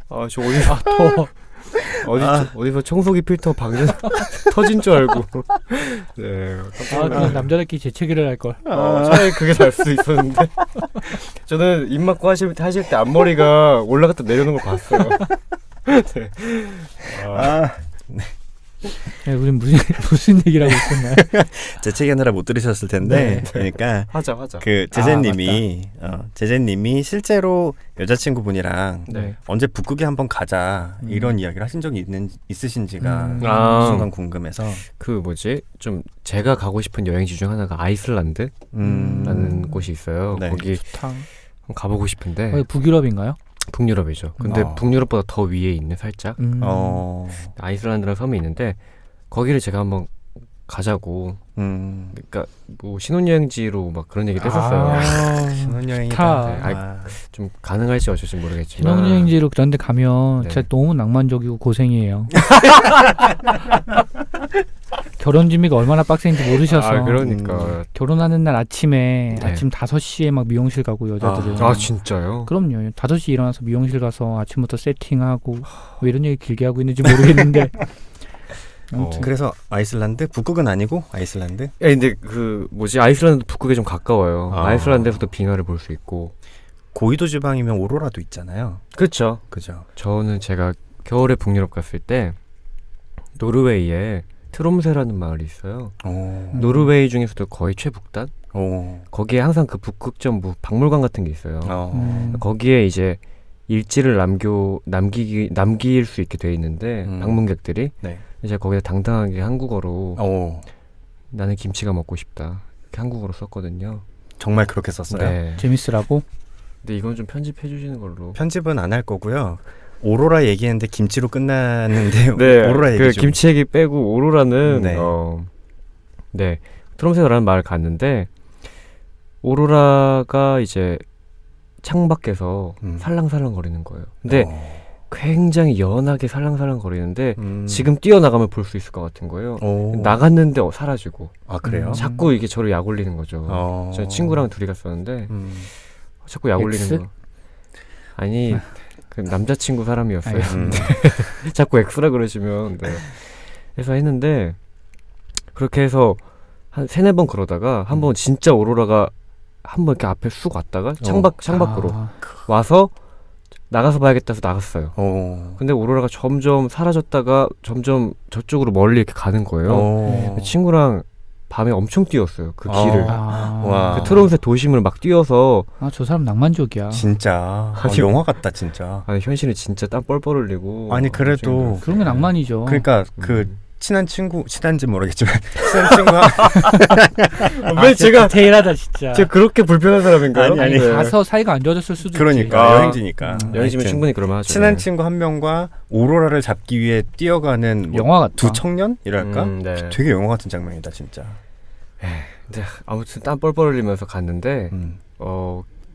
저 어디서 어디서 청소기 필터 방전 터진 줄 알고. 그냥 남자들끼리 재채기를 할 걸. 차라리 그게 날 수도 있었는데. 저는 입 막고 하실 때 앞머리가 올라갔다 내려오는 걸 봤어요. 우린 무슨 얘기를 하고 있었나요? 재채기하느라 못 들으셨을 텐데. 그러니까 하자. 그 제재님이 실제로 여자친구분이랑 언제 북극에 한번 가자 이런 이야기를 하신 적이 있으신지가 순간 궁금해서. 좀 제가 가고 싶은 여행지 중 하나가 아이슬란드라는 곳이 있어요. 거기 한번 가보고 싶은데. 북유럽인가요? 북유럽이죠. 근데 북유럽보다 더 위에 있는 살짝 아이슬란드라는 섬이 있는데 거기를 제가 한번 가자고. 그러니까 뭐 신혼여행지로 막 그런 얘기도 했었어요. 신혼여행이다. 좀 가능할지 어쩔지 모르겠지만 신혼여행지로 그런데 가면 진짜 너무 낭만적이고 고생이에요. 결혼 준비가 얼마나 빡센지 모르셔서. 그러니까 결혼하는 날 아침에 아침 5시에 막 미용실 가고 여자들은. 진짜요? 그럼요. 5시 일어나서 미용실 가서 아침부터 세팅하고 왜 이런 얘기 길게 하고 있는지 모르겠는데. 그래서 아이슬란드? 북극은 아니고 아이슬란드? 근데 아이슬란드 북극에 좀 가까워요. 아이슬란드에서도 빙하를 볼 수 있고. 고위도 지방이면 오로라도 있잖아요. 그렇죠. 그죠. 저는 제가 겨울에 북유럽 갔을 때 노르웨이에 트롬세라는 마을이 있어요. 노르웨이 중에서도 거의 최북단. 거기에 항상 그 북극점 박물관 같은 게 있어요. 거기에 이제 일지를 남길 수 있게 돼 있는데 방문객들이 이제 거기다 당당하게 한국어로 나는 김치가 먹고 싶다 이렇게 한국어로 썼거든요. 정말 그렇게 썼어요? 재밌으라고? 근데 이건 좀 편집해 주시는 걸로. 편집은 안 할 거고요. 오로라 얘기했는데 김치로 끝났는데 네, 오로라 얘기 좀. 김치 얘기 빼고 오로라는 네, 트롬세라는 마을 갔는데 오로라가 이제 창밖에서 살랑살랑 거리는 거예요. 근데 굉장히 연하게 살랑살랑 거리는데 지금 뛰어나가면 볼 수 있을 것 같은 거예요. 나갔는데 사라지고. 아, 그래요? 자꾸 이게 저를 약 올리는 거죠. 저 친구랑 둘이 갔었는데 자꾸 약 올리는 거. 아니 그 남자친구 사람이었어요. 자꾸 X라 그러시면 네. 해서 했는데 그렇게 해서 한 3-4번 그러다가 한 번 진짜 오로라가 한 번 이렇게 앞에 쑥 왔다가 창밖으로 와서 나가서 봐야겠다 해서 나갔어요. 근데 오로라가 점점 사라졌다가 점점 저쪽으로 멀리 이렇게 가는 거예요. 친구랑 밤에 엄청 뛰었어요. 그 길을. 그 트롬세 도심을 막 뛰어서. 저 사람 낭만적이야. 진짜. 영화 같다 진짜. 아니 현실은 진짜 땀 뻘뻘 흘리고. 아니 그래도 그런 게 낭만이죠. 그러니까 친한지 모르겠지만 친한 친구가 왜 제가 데일하다 진짜. 제가 그렇게 불편한 사람인가요? 아니 가서 사이가 안 좋아졌을 수도 그러니까 여행지니까. 여행지면 충분히 그러면 하죠. 친한 친구 한 명과 오로라를 잡기 위해 뛰어가는 영화 같다. 두 청년이랄까? 네. 되게 영화 같은 장면이다 진짜. 근데 아무튼 땀 뻘뻘 흘리면서 갔는데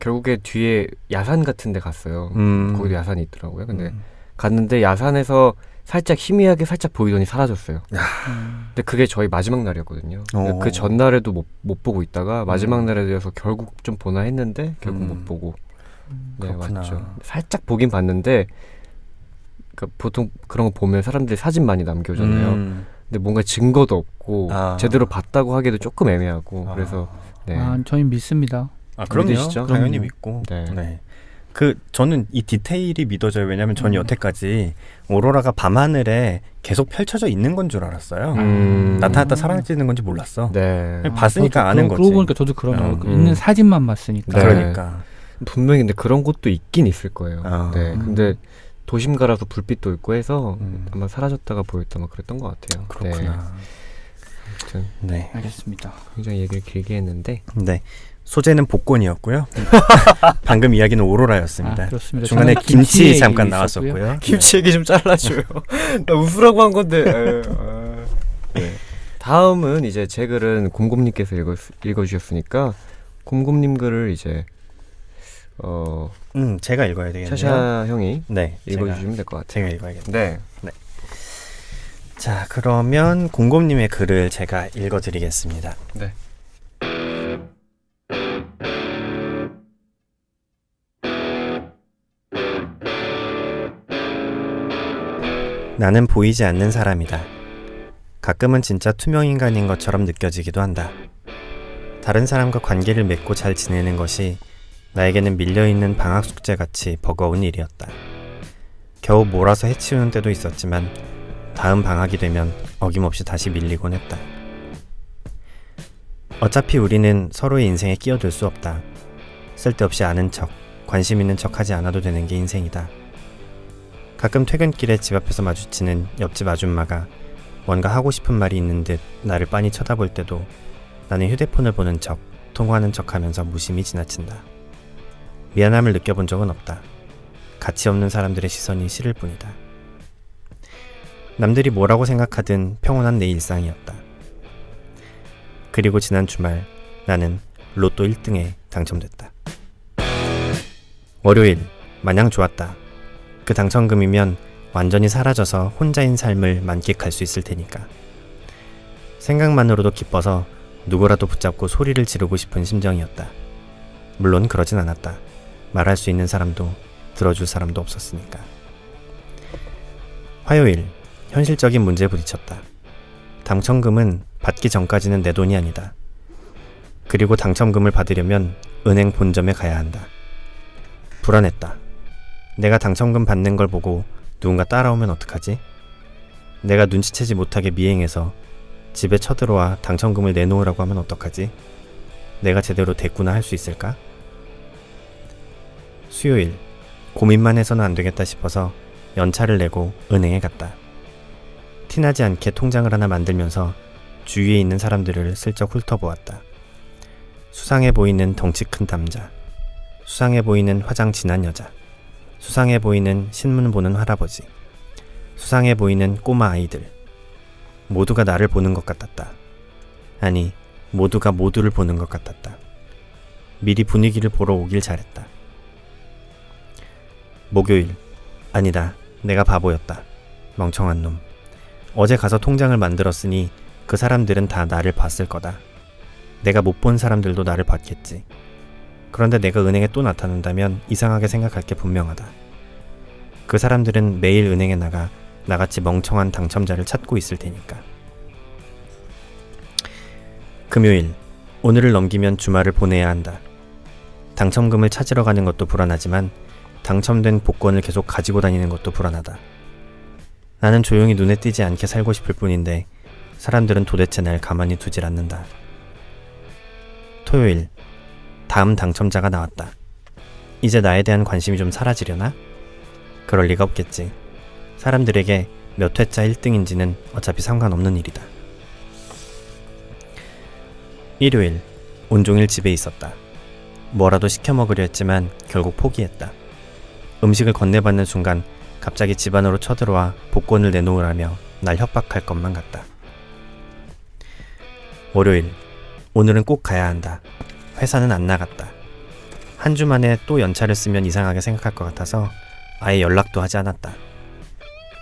결국에 뒤에 야산 같은 데 갔어요. 거기도 야산이 있더라고요. 근데 갔는데 야산에서 살짝 희미하게 살짝 보이더니 사라졌어요. 근데 그게 저희 마지막 날이었거든요. 그 전날에도 못 보고 있다가 마지막 날에 되어서 결국 좀 보나 했는데 결국 못 보고 네, 왔죠. 살짝 보긴 봤는데 그러니까 보통 그런 거 보면 사람들이 사진 많이 남겨오잖아요. 근데 뭔가 증거도 없고 제대로 봤다고 하기도 조금 애매하고 그래서 네. 저희 믿습니다. 그럼요. 믿으시죠? 당연히 믿고. 네. 저는 이 디테일이 믿어져요. 왜냐하면 전 여태까지 오로라가 밤하늘에 계속 펼쳐져 있는 건 줄 알았어요. 나타났다 사라지는 건지 몰랐어. 네. 봤으니까 아는 거지. 그러고 보니까 저도 그러네요. 있는 사진만 봤으니까. 네. 그러니까. 분명히 근데 그런 곳도 있긴 있을 거예요. 네. 근데 도심가라서 불빛도 있고 해서 아마 사라졌다가 보였다 막 그랬던 것 같아요. 그렇구나. 네. 네. 알겠습니다. 굉장히 얘기를 길게 했는데. 네. 소재는 복권이었고요. 방금 이야기는 오로라였습니다. 그렇습니다. 중간에 김치 잠깐 나왔었고요. 김치 얘기 좀 잘라줘요. 나 웃으라고 한 건데. 네. 다음은 이제 제 글은 곰곰님께서 읽어주셨으니까 곰곰님 글을 이제 제가 읽어야 되겠네요. 샤샤 형이 네, 읽어주시면 될 것 같아요. 제가 읽어야겠네요. 네. 자, 그러면 곰곰님의 글을 제가 읽어드리겠습니다. 네. 나는 보이지 않는 사람이다. 가끔은 진짜 투명인간인 것처럼 느껴지기도 한다. 다른 사람과 관계를 맺고 잘 지내는 것이 나에게는 밀려있는 방학 숙제같이 버거운 일이었다. 겨우 몰아서 해치우는 때도 있었지만 다음 방학이 되면 어김없이 다시 밀리곤 했다. 어차피 우리는 서로의 인생에 끼어들 수 없다. 쓸데없이 아는 척, 관심 있는 척 하지 않아도 되는 게 인생이다. 가끔 퇴근길에 집 앞에서 마주치는 옆집 아줌마가 뭔가 하고 싶은 말이 있는 듯 나를 빤히 쳐다볼 때도 나는 휴대폰을 보는 척, 통화하는 척 하면서 무심히 지나친다. 미안함을 느껴본 적은 없다. 가치 없는 사람들의 시선이 싫을 뿐이다. 남들이 뭐라고 생각하든 평온한 내 일상이었다. 그리고 지난 주말 나는 로또 1등에 당첨됐다. 월요일, 마냥 좋았다. 그 당첨금이면 완전히 사라져서 혼자인 삶을 만끽할 수 있을 테니까. 생각만으로도 기뻐서 누구라도 붙잡고 소리를 지르고 싶은 심정이었다. 물론 그러진 않았다. 말할 수 있는 사람도 들어줄 사람도 없었으니까. 화요일, 현실적인 문제에 부딪혔다. 당첨금은 받기 전까지는 내 돈이 아니다. 그리고 당첨금을 받으려면 은행 본점에 가야 한다. 불안했다. 내가 당첨금 받는 걸 보고 누군가 따라오면 어떡하지? 내가 눈치채지 못하게 미행해서 집에 쳐들어와 당첨금을 내놓으라고 하면 어떡하지? 내가 제대로 됐구나 할 수 있을까? 수요일, 고민만 해서는 안 되겠다 싶어서 연차를 내고 은행에 갔다. 티나지 않게 통장을 하나 만들면서 주위에 있는 사람들을 슬쩍 훑어보았다. 수상해 보이는 덩치 큰 남자, 수상해 보이는 화장 진한 여자, 수상해 보이는 신문 보는 할아버지, 수상해 보이는 꼬마 아이들, 모두가 나를 보는 것 같았다. 아니, 모두가 모두를 보는 것 같았다. 미리 분위기를 보러 오길 잘했다. 목요일. 아니다. 내가 바보였다. 멍청한 놈. 어제 가서 통장을 만들었으니 그 사람들은 다 나를 봤을 거다. 내가 못 본 사람들도 나를 봤겠지. 그런데 내가 은행에 또 나타난다면 이상하게 생각할 게 분명하다. 그 사람들은 매일 은행에 나가 나같이 멍청한 당첨자를 찾고 있을 테니까. 금요일. 오늘을 넘기면 주말을 보내야 한다. 당첨금을 찾으러 가는 것도 불안하지만 당첨된 복권을 계속 가지고 다니는 것도 불안하다. 나는 조용히 눈에 띄지 않게 살고 싶을 뿐인데 사람들은 도대체 날 가만히 두질 않는다. 토요일. 다음 당첨자가 나왔다. 이제 나에 대한 관심이 좀 사라지려나? 그럴 리가 없겠지. 사람들에게 몇 회차 1등인지는 어차피 상관없는 일이다. 일요일. 온종일 집에 있었다. 뭐라도 시켜 먹으려 했지만 결국 포기했다. 음식을 건네받는 순간 갑자기 집 안으로 쳐들어와 복권을 내놓으라며 날 협박할 것만 같다. 월요일. 오늘은 꼭 가야 한다. 회사는 안 나갔다. 한 주 만에 또 연차를 쓰면 이상하게 생각할 것 같아서 아예 연락도 하지 않았다.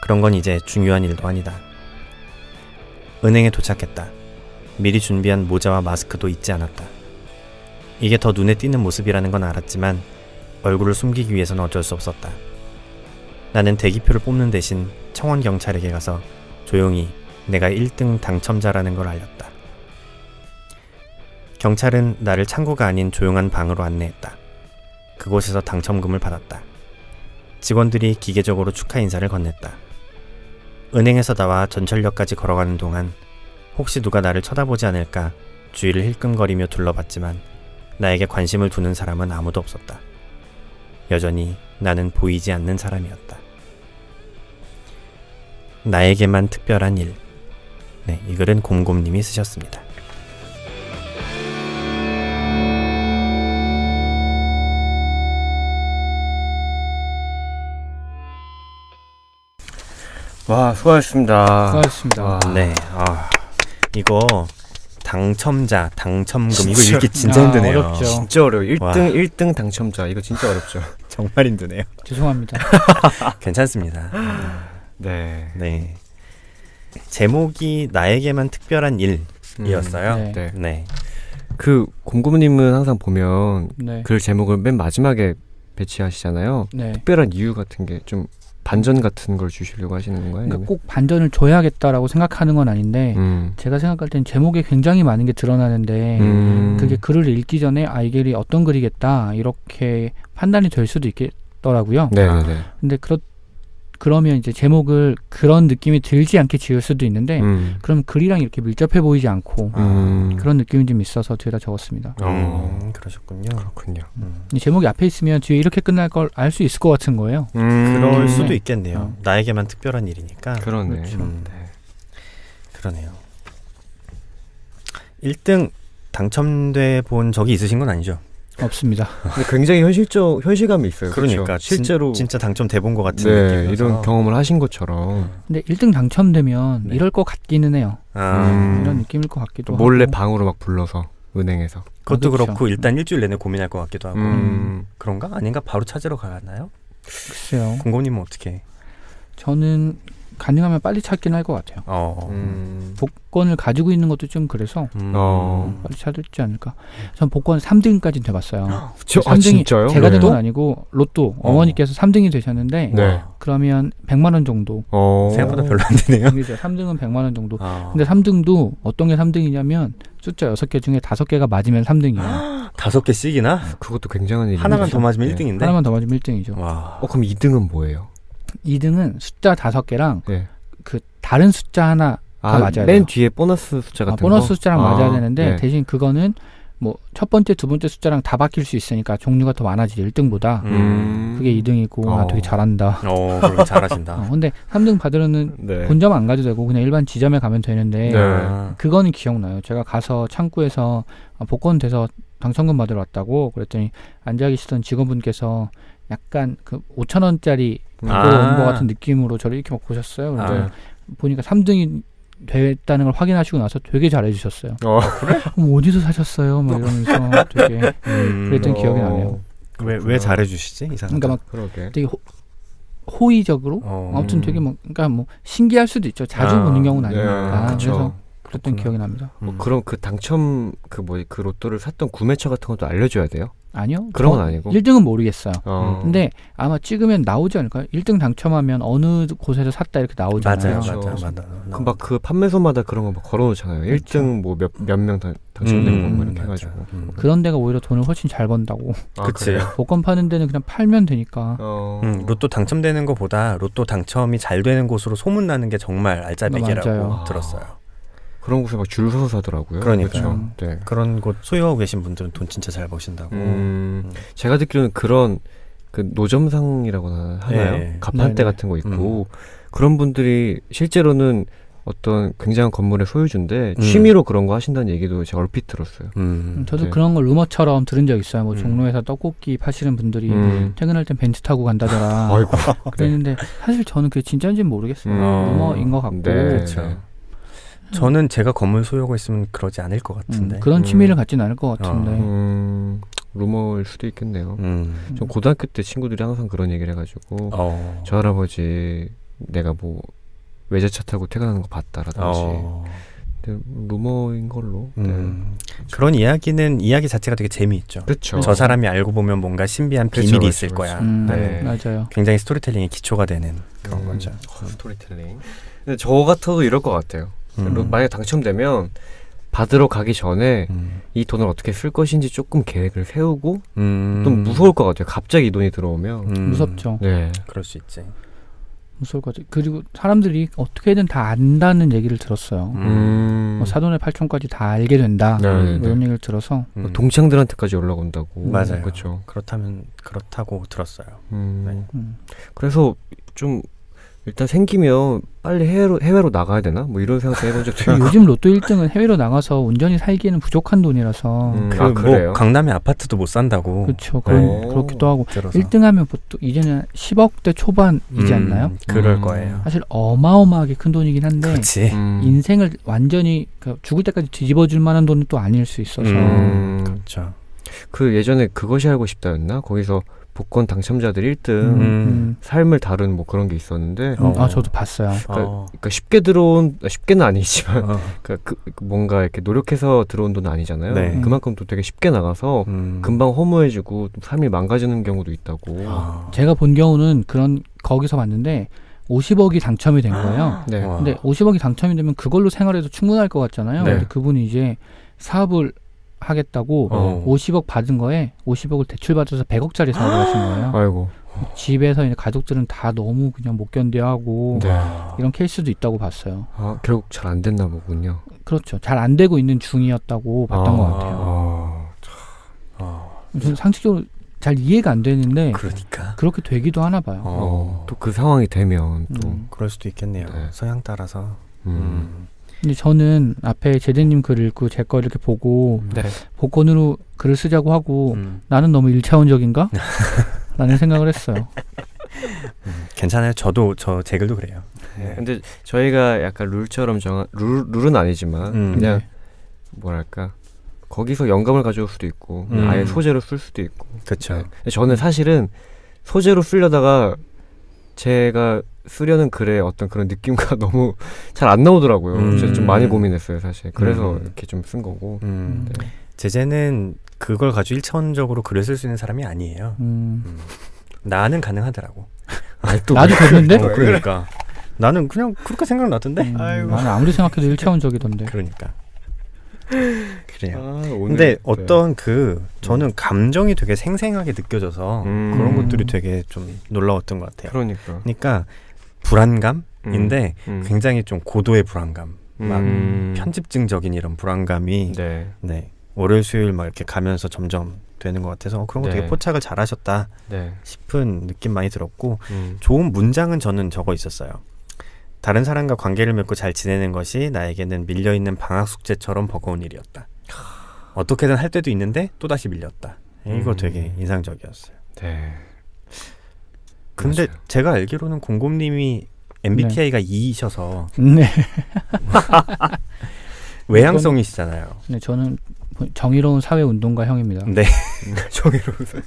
그런 건 이제 중요한 일도 아니다. 은행에 도착했다. 미리 준비한 모자와 마스크도 잊지 않았다. 이게 더 눈에 띄는 모습이라는 건 알았지만 얼굴을 숨기기 위해서는 어쩔 수 없었다. 나는 대기표를 뽑는 대신 청원경찰에게 가서 조용히 내가 1등 당첨자라는 걸 알렸다. 경찰은 나를 창구가 아닌 조용한 방으로 안내했다. 그곳에서 당첨금을 받았다. 직원들이 기계적으로 축하 인사를 건넸다. 은행에서 나와 전철역까지 걸어가는 동안 혹시 누가 나를 쳐다보지 않을까 주위를 힐끔거리며 둘러봤지만 나에게 관심을 두는 사람은 아무도 없었다. 여전히 나는 보이지 않는 사람이었다. 나에게만 특별한 일. 네, 이 글은 곰곰님이 쓰셨습니다. 와, 수고하셨습니다. 수고하셨습니다. 네, 이거 당첨자, 당첨금 이거 읽기 진짜 힘드네요. 어렵죠. 진짜 어려워요. 1등 당첨자 이거 진짜 어렵죠. 정말 힘드네요. 죄송합니다. 괜찮습니다. 네. 네. 제목이 나에게만 특별한 일이었어요. 네. 네. 그 곰곰님은 항상 보면 네. 글 제목을 맨 마지막에 배치하시잖아요. 네. 특별한 이유 같은 게 좀 반전 같은 걸 주시려고 하시는 건가요? 그러니까 꼭 반전을 줘야겠다라고 생각하는 건 아닌데 제가 생각할 땐 제목에 굉장히 많은 게 드러나는데 그게 글을 읽기 전에 이 글이 어떤 글이겠다 이렇게 판단이 될 수도 있겠더라고요. 네. 근데 그러면 이제 제목을 그런 느낌이 들지 않게 지을 수도 있는데 그럼 글이랑 이렇게 밀접해 보이지 않고 그런 느낌이 좀 있어서 뒤에다 적었습니다. 그러셨군요. 그렇군요. 이 제목이 앞에 있으면 뒤에 이렇게 끝날 걸 알 수 있을 것 같은 거예요. 그럴 수도 있겠네요. 나에게만 특별한 일이니까. 그러네. 그렇죠. 네. 그러네요. 1등 당첨돼 본 적이 있으신 건 아니죠? 없습니다. 근데 굉장히 현실감이 있어요. 그러니까 그렇죠? 실제로 진짜 당첨돼 본 것 같은 네, 느낌이어서. 이런 경험을 하신 것처럼. 근데 1등 당첨되면 네. 이럴 것 같기는 해요. 이런 느낌일 것 같기도 몰래 하고. 방으로 막 불러서 은행에서. 그것도 그렇죠. 그렇고 일단 일주일 내내 고민할 것 같기도 하고. 그런가? 아닌가? 바로 찾으러 가나요? 글쎄요. 공고님은 어떻게? 저는 가능하면 빨리 찾긴 할 것 같아요. 복권을 가지고 있는 것도 좀 그래서 빨리 찾을지 않을까. 전 복권 3등까지는 돼봤어요. 3등이 진짜요? 제가 된 건 아니고 로또 어머니께서 3등이 되셨는데 네. 그러면 100만 원 정도. 생각보다 별로 안 되네요. 그렇죠. 3등은 100만 원 정도. 근데 3등도 어떤 게 3등이냐면 숫자 6개 중에 5개가 맞으면 3등이에요. 5개씩이나? 그것도 굉장한 일이죠. 하나만 더 맞으면 1등인데? 하나만 더 맞으면 1등이죠. 와. 그럼 2등은 뭐예요? 2등은 숫자 5개랑 네. 그 다른 숫자 하나 맞아야 돼요. 맨 뒤에 보너스 숫자 같은 거? 보너스 숫자랑 맞아야 되는데 네. 대신 그거는 뭐 첫 번째, 두 번째 숫자랑 다 바뀔 수 있으니까 종류가 더 많아지죠. 1등보다. 그게 2등이고 되게 잘한다. 그렇게 잘하신다. 근데 3등 받으려는 네. 본점 안 가도 되고 그냥 일반 지점에 가면 되는데 그거는 기억나요. 제가 가서 창구에서 복권 돼서 당첨금 받으러 왔다고 그랬더니 앉아 계시던 직원분께서 약간 그 5,000원짜리 온 것 같은 느낌으로 저를 이렇게 막 보셨어요. 그런데 보니까 3등이 됐다는 걸 확인하시고 나서 되게 잘해주셨어요. 그래? 어디서 사셨어요? 막 이러면서 되게 그랬던 기억이 나네요. 왜 잘해주시지? 이상하다. 그러니까 막 되게 호의적으로 아무튼 되게 뭐 그러니까 뭐 신기할 수도 있죠. 자주 보는 경우는 아니니까. 그래서 그랬던 기억이 납니다. 그럼 그 당첨 그 로또를 샀던 구매처 같은 것도 알려줘야 돼요? 아니요. 그런 건 아니고. 1등은 모르겠어요. 근데 아마 찍으면 나오지 않을까요? 1등 당첨하면 어느 곳에서 샀다 이렇게 나오잖아요. 맞아. 그럼 막 그 판매소마다 그런 거 막 걸어놓잖아요. 그렇죠. 1등 뭐 몇 명 당첨된 거 이렇게 해가지고. 그런 데가 오히려 돈을 훨씬 잘 번다고. 그치. 복권 파는 데는 그냥 팔면 되니까. 로또 당첨되는 것보다 로또 당첨이 잘 되는 곳으로 소문나는 게 정말 알짜배기라고 들었어요. 그런 곳에 막 줄 서서 사더라고요. 그러니까요. 네. 그런 곳 소유하고 계신 분들은 돈 진짜 잘 버신다고. 제가 듣기로는 그런 그 노점상이라고 하나요? 네. 가판대 같은 거 있고 그런 분들이 실제로는 어떤 굉장한 건물의 소유주인데 취미로 그런 거 하신다는 얘기도 제가 얼핏 들었어요. 저도 그런 걸 루머처럼 들은 적 있어요. 뭐 종로에서 떡볶이 파시는 분들이 퇴근할 땐 벤츠 타고 간다더라. 아이고. 그랬는데 사실 저는 그게 진짜인지는 모르겠어요. 루머인 것 같고. 네. 그렇죠. 저는 제가 건물 소유하고 있으면 그러지 않을 것 같은데. 그런 취미를 갖진 않을 것 같은데. 루머일 수도 있겠네요. 전 고등학교 때 친구들이 항상 그런 얘기를 해가지고 저 할아버지 내가 뭐 외제차 타고 퇴근하는 거 봤다라든지 루머인 걸로. 그런 이야기 자체가 되게 재미있죠. 그렇죠. 저 사람이 알고 보면 뭔가 신비한 비밀이 있을 거야. 네. 맞아요. 굉장히 스토리텔링의 기초가 되는 그런 거죠. 스토리텔링. 근데 저 같아도 이럴 것 같아요. 만약에 당첨되면 받으러 가기 전에 이 돈을 어떻게 쓸 것인지 조금 계획을 세우고 좀 무서울 것 같아요. 갑자기 이 돈이 들어오면. 무섭죠. 네. 그럴 수 있지. 무서울 것 같아요. 그리고 사람들이 어떻게든 다 안다는 얘기를 들었어요. 뭐 사돈의 8촌까지 다 알게 된다. 뭐 이런 얘기를 들어서. 동창들한테까지 연락 온다고. 맞아요. 그렇죠. 그렇다고 들었어요. 네. 그래서 좀 일단 생기면 빨리 해외로 나가야 되나? 뭐 이런 생각 해본 적도 있고. 요즘 로또 1등은 해외로 나가서 온전히 살기에는 부족한 돈이라서. 그래요? 강남에 아파트도 못 산다고. 그렇죠. 그렇기도 하고. 들어서. 1등하면 보통 이제는 10억대 초반이지 않나요? 그럴 거예요. 사실 어마어마하게 큰 돈이긴 한데. 그렇지. 인생을 완전히 죽을 때까지 뒤집어줄 만한 돈은 또 아닐 수 있어서. 그렇죠. 그 예전에 그것이 알고 싶다였나? 거기서 복권 당첨자들 1등 삶을 다룬 뭐 그런 게 있었는데 저도 봤어요. 그러니까 쉽게 들어온 쉽게는 아니지만 그러니까 뭔가 이렇게 노력해서 들어온 돈은 아니잖아요. 네. 그만큼 또 되게 쉽게 나가서 금방 허무해지고 삶이 망가지는 경우도 있다고. 제가 본 경우는 거기서 봤는데 50억이 당첨이 된 거예요. 네. 근데 50억이 당첨이 되면 그걸로 생활해도 충분할 것 같잖아요. 네. 근데 그분이 이제 사업을 하겠다고 50억 받은 거에 50억을 대출받아서 100억짜리 사업을 하신 거예요. 아이고. 집에서 이제 가족들은 다 너무 그냥 못 견뎌하고 이런 케이스도 있다고 봤어요. 결국 잘 안 됐나 보군요. 그렇죠. 잘 안 되고 있는 중이었다고 봤던 것 같아요. 저는 상식적으로 잘 이해가 안 되는데 그렇게 되기도 하나 봐요. 또 그 상황이 되면 또 그럴 수도 있겠네요. 네. 성향 따라서. 근데 저는 앞에 제대님 글을 읽고 제 거 이렇게 보고 복권으로 글을 쓰자고 하고 나는 너무 1차원적인가? 라는 생각을 했어요. 괜찮아요. 제 글도 그래요. 근데 저희가 약간 룰처럼 룰은 아니지만 그냥 뭐랄까 거기서 영감을 가져올 수도 있고 아예 소재로 쓸 수도 있고. 그렇죠. 저는 사실은 소재로 쓰려다가 제가 쓰려는 글의 어떤 그런 느낌과 너무 잘 안 나오더라고요. 제가 좀 많이 고민했어요, 사실. 그래서 이렇게 좀 쓴 거고. 제재는 그걸 가지고 1차원적으로 글을 쓸 수 있는 사람이 아니에요. 나는 가능하더라고. 나도 됐는데? 그러니까. 나는 그냥 그렇게 생각나던데? 나는 아무리 생각해도 1차원적이던데. 그러니까. 그래요. 근데 어떤 저는 감정이 되게 생생하게 느껴져서 그런 것들이 되게 좀 놀라웠던 것 같아요. 그러니까 불안감인데 굉장히 좀 고도의 불안감, 막 편집증적인 이런 불안감이 월요일 수요일 막 이렇게 가면서 점점 되는 것 같아서 그런 거 되게 포착을 잘하셨다 싶은 느낌 많이 들었고 좋은 문장은 저는 적어 있었어요. 다른 사람과 관계를 맺고 잘 지내는 것이 나에게는 밀려있는 방학 숙제처럼 버거운 일이었다. 어떻게든 할 때도 있는데 또다시 밀렸다. 이거 되게 인상적이었어요. 네. 근데 맞아요. 제가 알기로는 공곰님이 MBTI가 네. 2이셔서 네. 외향성이시잖아요. 네, 저는 정의로운 사회운동가형입니다. 네. 정의로운 사회.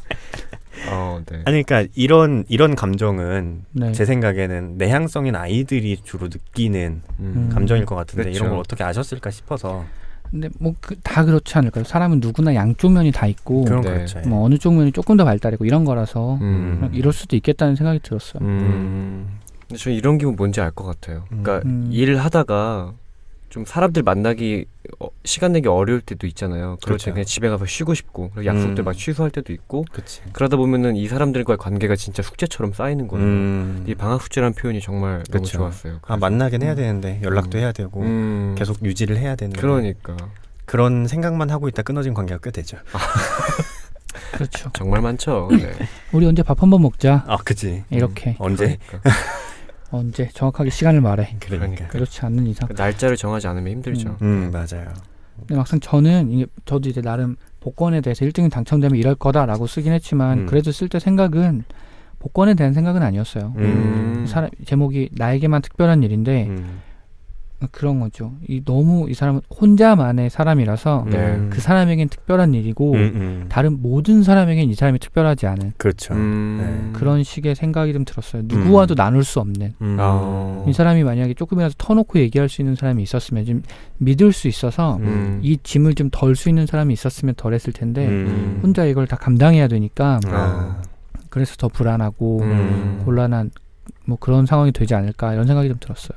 네. 아니 그러니까 이런 감정은 네. 제 생각에는 내향성인 아이들이 주로 느끼는 감정일 것 같은데 그렇죠. 이런 걸 어떻게 아셨을까 싶어서. 근데 뭐 다 그렇지 않을까요? 사람은 누구나 양쪽 면이 다 있고 그런 네. 그렇죠. 뭐 어느 쪽 면이 조금 더 발달이고 이런 거라서 이럴 수도 있겠다는 생각이 들었어요. 근데 저 이런 기분 뭔지 알 것 같아요. 그러니까 일을 하다가 좀 사람들 만나기 시간 내기 어려울 때도 있잖아요. 그럴 때 그냥 집에 가서 쉬고 싶고 그리고 약속들 막 취소할 때도 있고 그치. 그러다 보면은 이 사람들과의 관계가 진짜 숙제처럼 쌓이는 거예요. 이 방학 숙제라는 표현이 정말 너무 좋았어요. 아 만나긴 해야 되는데 연락도 해야 되고 계속 유지를 해야 되는데 그러니까 그런 생각만 하고 있다 끊어진 관계가 꽤 되죠. 그렇죠. 정말 많죠. 네. 우리 언제 밥 한번 먹자. 아 그치. 이렇게 언제? 그러니까. 언제 정확하게 시간을 말해. 그러니까. 그렇지 않는 이상 날짜를 정하지 않으면 힘들죠. 맞아요. 근데 막상 저도 이제 나름 복권에 대해서 1등이 당첨되면 이럴 거다라고 쓰긴 했지만 그래도 쓸 때 생각은 복권에 대한 생각은 아니었어요. 사람 제목이 나에게만 특별한 일인데 그런 거죠. 너무 이 사람은 혼자만의 사람이라서 그 사람에겐 특별한 일이고 다른 모든 사람에겐 이 사람이 특별하지 않은 그렇죠. 그런 식의 생각이 좀 들었어요. 누구와도 나눌 수 없는 이 사람이 만약에 조금이라도 터놓고 얘기할 수 있는 사람이 있었으면 좀 믿을 수 있어서 이 짐을 좀 덜 수 있는 사람이 있었으면 덜 했을 텐데 혼자 이걸 다 감당해야 되니까 그래서 더 불안하고 곤란한 뭐 그런 상황이 되지 않을까 이런 생각이 좀 들었어요.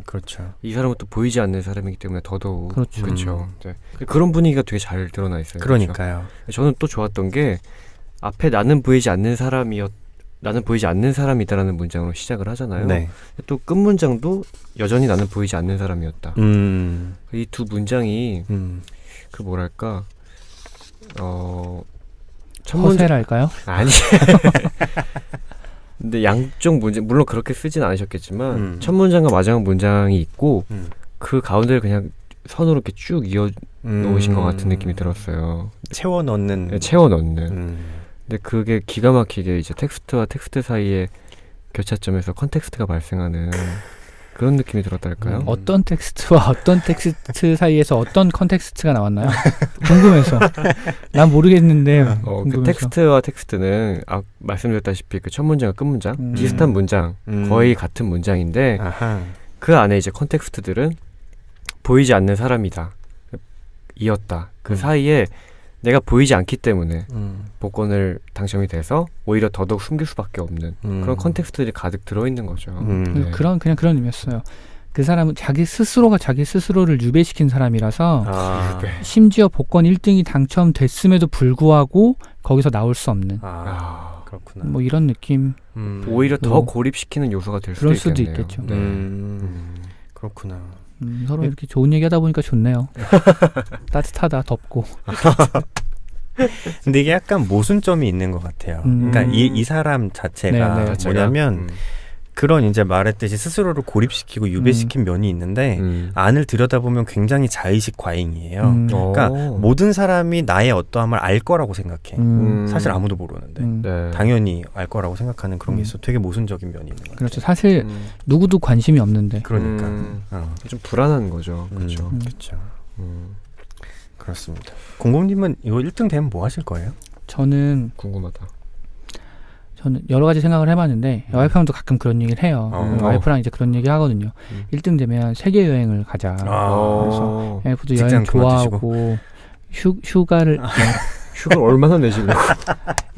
그렇죠. 이 사람은 또 보이지 않는 사람이기 때문에 더더욱 그렇죠. 네. 그런 분위기가 되게 잘 드러나 있어요. 그러니까요. 그렇죠? 저는 또 좋았던 게 앞에 나는 보이지 않는 사람이다라는 문장으로 시작을 하잖아요. 네. 또 끝 문장도 여전히 나는 보이지 않는 사람이었다. 이 두 문장이 그 뭐랄까 허세랄까요? 아니. 근데 양쪽 문장 물론 그렇게 쓰진 않으셨겠지만 첫 문장과 마지막 문장이 있고 그 가운데를 그냥 선으로 이렇게 쭉 이어 놓으신 것 같은 느낌이 들었어요. 채워 넣는. 네, 채워 넣는. 근데 그게 기가 막히게 이제 텍스트와 텍스트 사이의 교차점에서 컨텍스트가 발생하는 그런 느낌이 들었달까요? 어떤 텍스트와 어떤 텍스트 사이에서 어떤 컨텍스트가 나왔나요? 궁금해서. 난 모르겠는데 그 텍스트와 텍스트는 말씀드렸다시피 그 첫 문장과 끝 문장 비슷한 문장 거의 같은 문장인데 그 안에 이제 컨텍스트들은 보이지 않는 사람이다 이었다. 그 사이에 내가 보이지 않기 때문에 복권을 당첨이 돼서 오히려 더더욱 숨길 수밖에 없는 그런 컨텍스트들이 가득 들어있는 거죠. 네. 그냥 그런 의미였어요. 그 사람은 자기 스스로가 자기 스스로를 유배시킨 사람이라서 심지어 복권 1등이 당첨됐음에도 불구하고 거기서 나올 수 없는 그렇구나. 뭐 이런 느낌. 오히려 더 고립시키는 요소가 될 수도 있겠네요. 그럴 수도 있겠죠. 그렇구나. 서로 이렇게 좋은 얘기하다 보니까 좋네요. 따뜻하다, 덥고. 근데 이게 약간 모순점이 있는 것 같아요. 그러니까 이 사람 자체가 뭐냐면 그런 이제 말했듯이 스스로를 고립시키고 유배시킨 면이 있는데 안을 들여다보면 굉장히 자의식 과잉이에요. 그러니까 모든 사람이 나의 어떠함을 알 거라고 생각해. 사실 아무도 모르는데 당연히 알 거라고 생각하는 그런 게 있어. 되게 모순적인 면이 있는 것 같아요. 그렇죠. 사실 누구도 관심이 없는데. 그러니까 좀 불안한 거죠. 그렇죠. 그렇죠. 그렇습니다. 공공님은 이거 1등 되면 뭐 하실 거예요? 저는 궁금하다. 저는 여러 가지 생각을 해봤는데 와이프랑도 가끔 그런 얘기를 해요. 와이프랑 이제 그런 얘기 하거든요. 1등 되면 세계 여행을 가자. 그래서 와이프도 여행 좋아하고 휴가를 휴가를 얼마나 내시려고?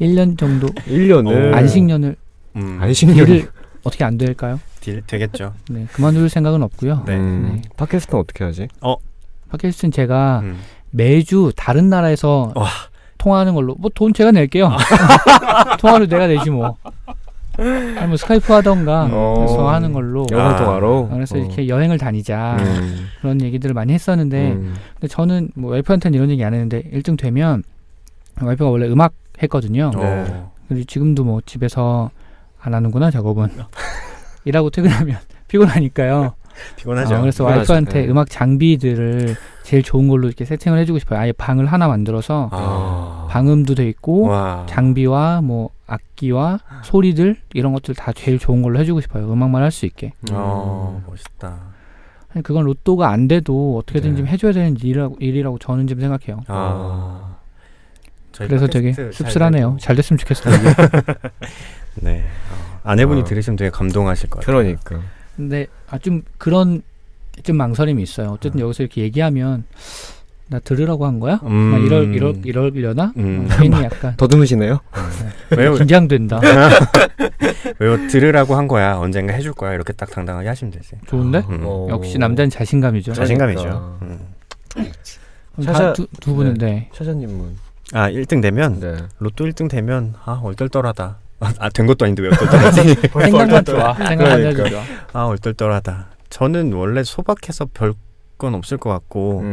1년 정도. 1년을 안식년을 딜을 어떻게 안 될까요? 딜 되겠죠. 네, 그만둘 생각은 없고요. 네. 팟캐스트는 어떻게 하지? 팟캐스트는 제가 매주 다른 나라에서 통화하는 걸로 뭐 돈 제가 낼게요. 통화를 내가 내지 뭐. 아니 뭐 스카이프 하던가 그래서 하는 걸로 영어 통화로. 그래서 이렇게 여행을 다니자 그런 얘기들을 많이 했었는데 근데 저는 뭐 와이프한테는 이런 얘기 안 했는데 1등 되면 와이프가 원래 음악 했거든요. 그리고 지금도 뭐 집에서 안 하는구나 작업은. 일하고 퇴근하면 피곤하니까요. 피곤하죠. 그래서 와이프한테 음악 장비들을 제일 좋은 걸로 이렇게 세팅을 해주고 싶어요. 아예 방을 하나 만들어서 방음도 돼 있고 장비와 뭐 악기와 소리들 이런 것들 다 제일 좋은 걸로 해주고 싶어요. 음악만 할 수 있게. 멋있다. 그건 로또가 안 돼도 어떻게든 좀 해줘야 되는 일이라고 저는 좀 생각해요. 그래서 되게 씁쓸하네요. 잘 됐으면 좋겠어요. 네. 아내분이 들으시면 되게 감동하실 것 같아요. 그러니까. 근데 좀 그런 좀 망설임이 있어요. 어쨌든 여기서 이렇게 얘기하면 나 들으라고 한 거야? 나 이러려나? 괜히 약간 더듬으시네요. 왜요? 긴장된다. 왜요? 들으라고 한 거야. 언젠가 해줄 거야. 이렇게 딱 당당하게 하시면 되지. 좋은데? 역시 남자는 자신감이죠. 자신감이죠. 두 분인데 차자님은 1등 되면 로또 1등 되면 얼떨떨하다. 된 것도 아닌데 왜 얼떨떨하지? 생각만 좋아. 생각만 해도 좋아. 얼떨떨하다. 저는 원래 소박해서 별 건 없을 것 같고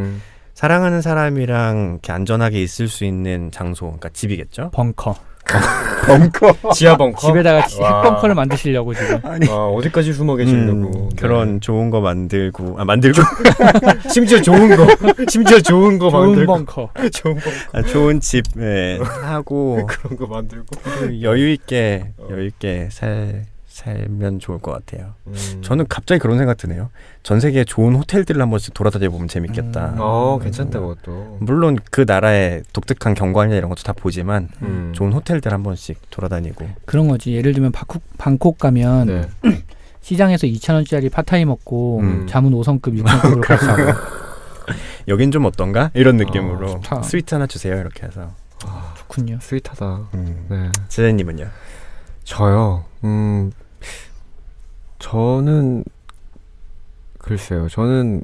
사랑하는 사람이랑 이렇게 안전하게 있을 수 있는 장소, 그러니까 집이겠죠? 벙커. 지하 벙커? 집에다가 핵 벙커를 만드시려고 지금. 어디까지 숨어 계시려고. 그런 좋은 거 만들고 심지어 좋은 거 좋은 만들고. 벙커. 좋은 집 하고 그런 거 만들고 여유 있게 살면 좋을 것 같아요. 저는 갑자기 그런 생각 드네요. 전 세계 좋은 호텔들을 한 번씩 돌아다녀 보면 재밌겠다. 괜찮다 그것도. 물론 그 나라의 독특한 경관이나 이런 것도 다 보지만 좋은 호텔들 한 번씩 돌아다니고. 그런 거지. 예를 들면 방콕 가면 시장에서 2,000원짜리 팟타이 먹고 잠은 5성급, 6성급으로 갈 수 있고. 여긴 좀 어떤가? 이런 느낌으로 스위트 하나 주세요. 이렇게 해서. 좋군요. 스윗하다. 네. 지혜님은요? 저요. 저는 글쎄요. 저는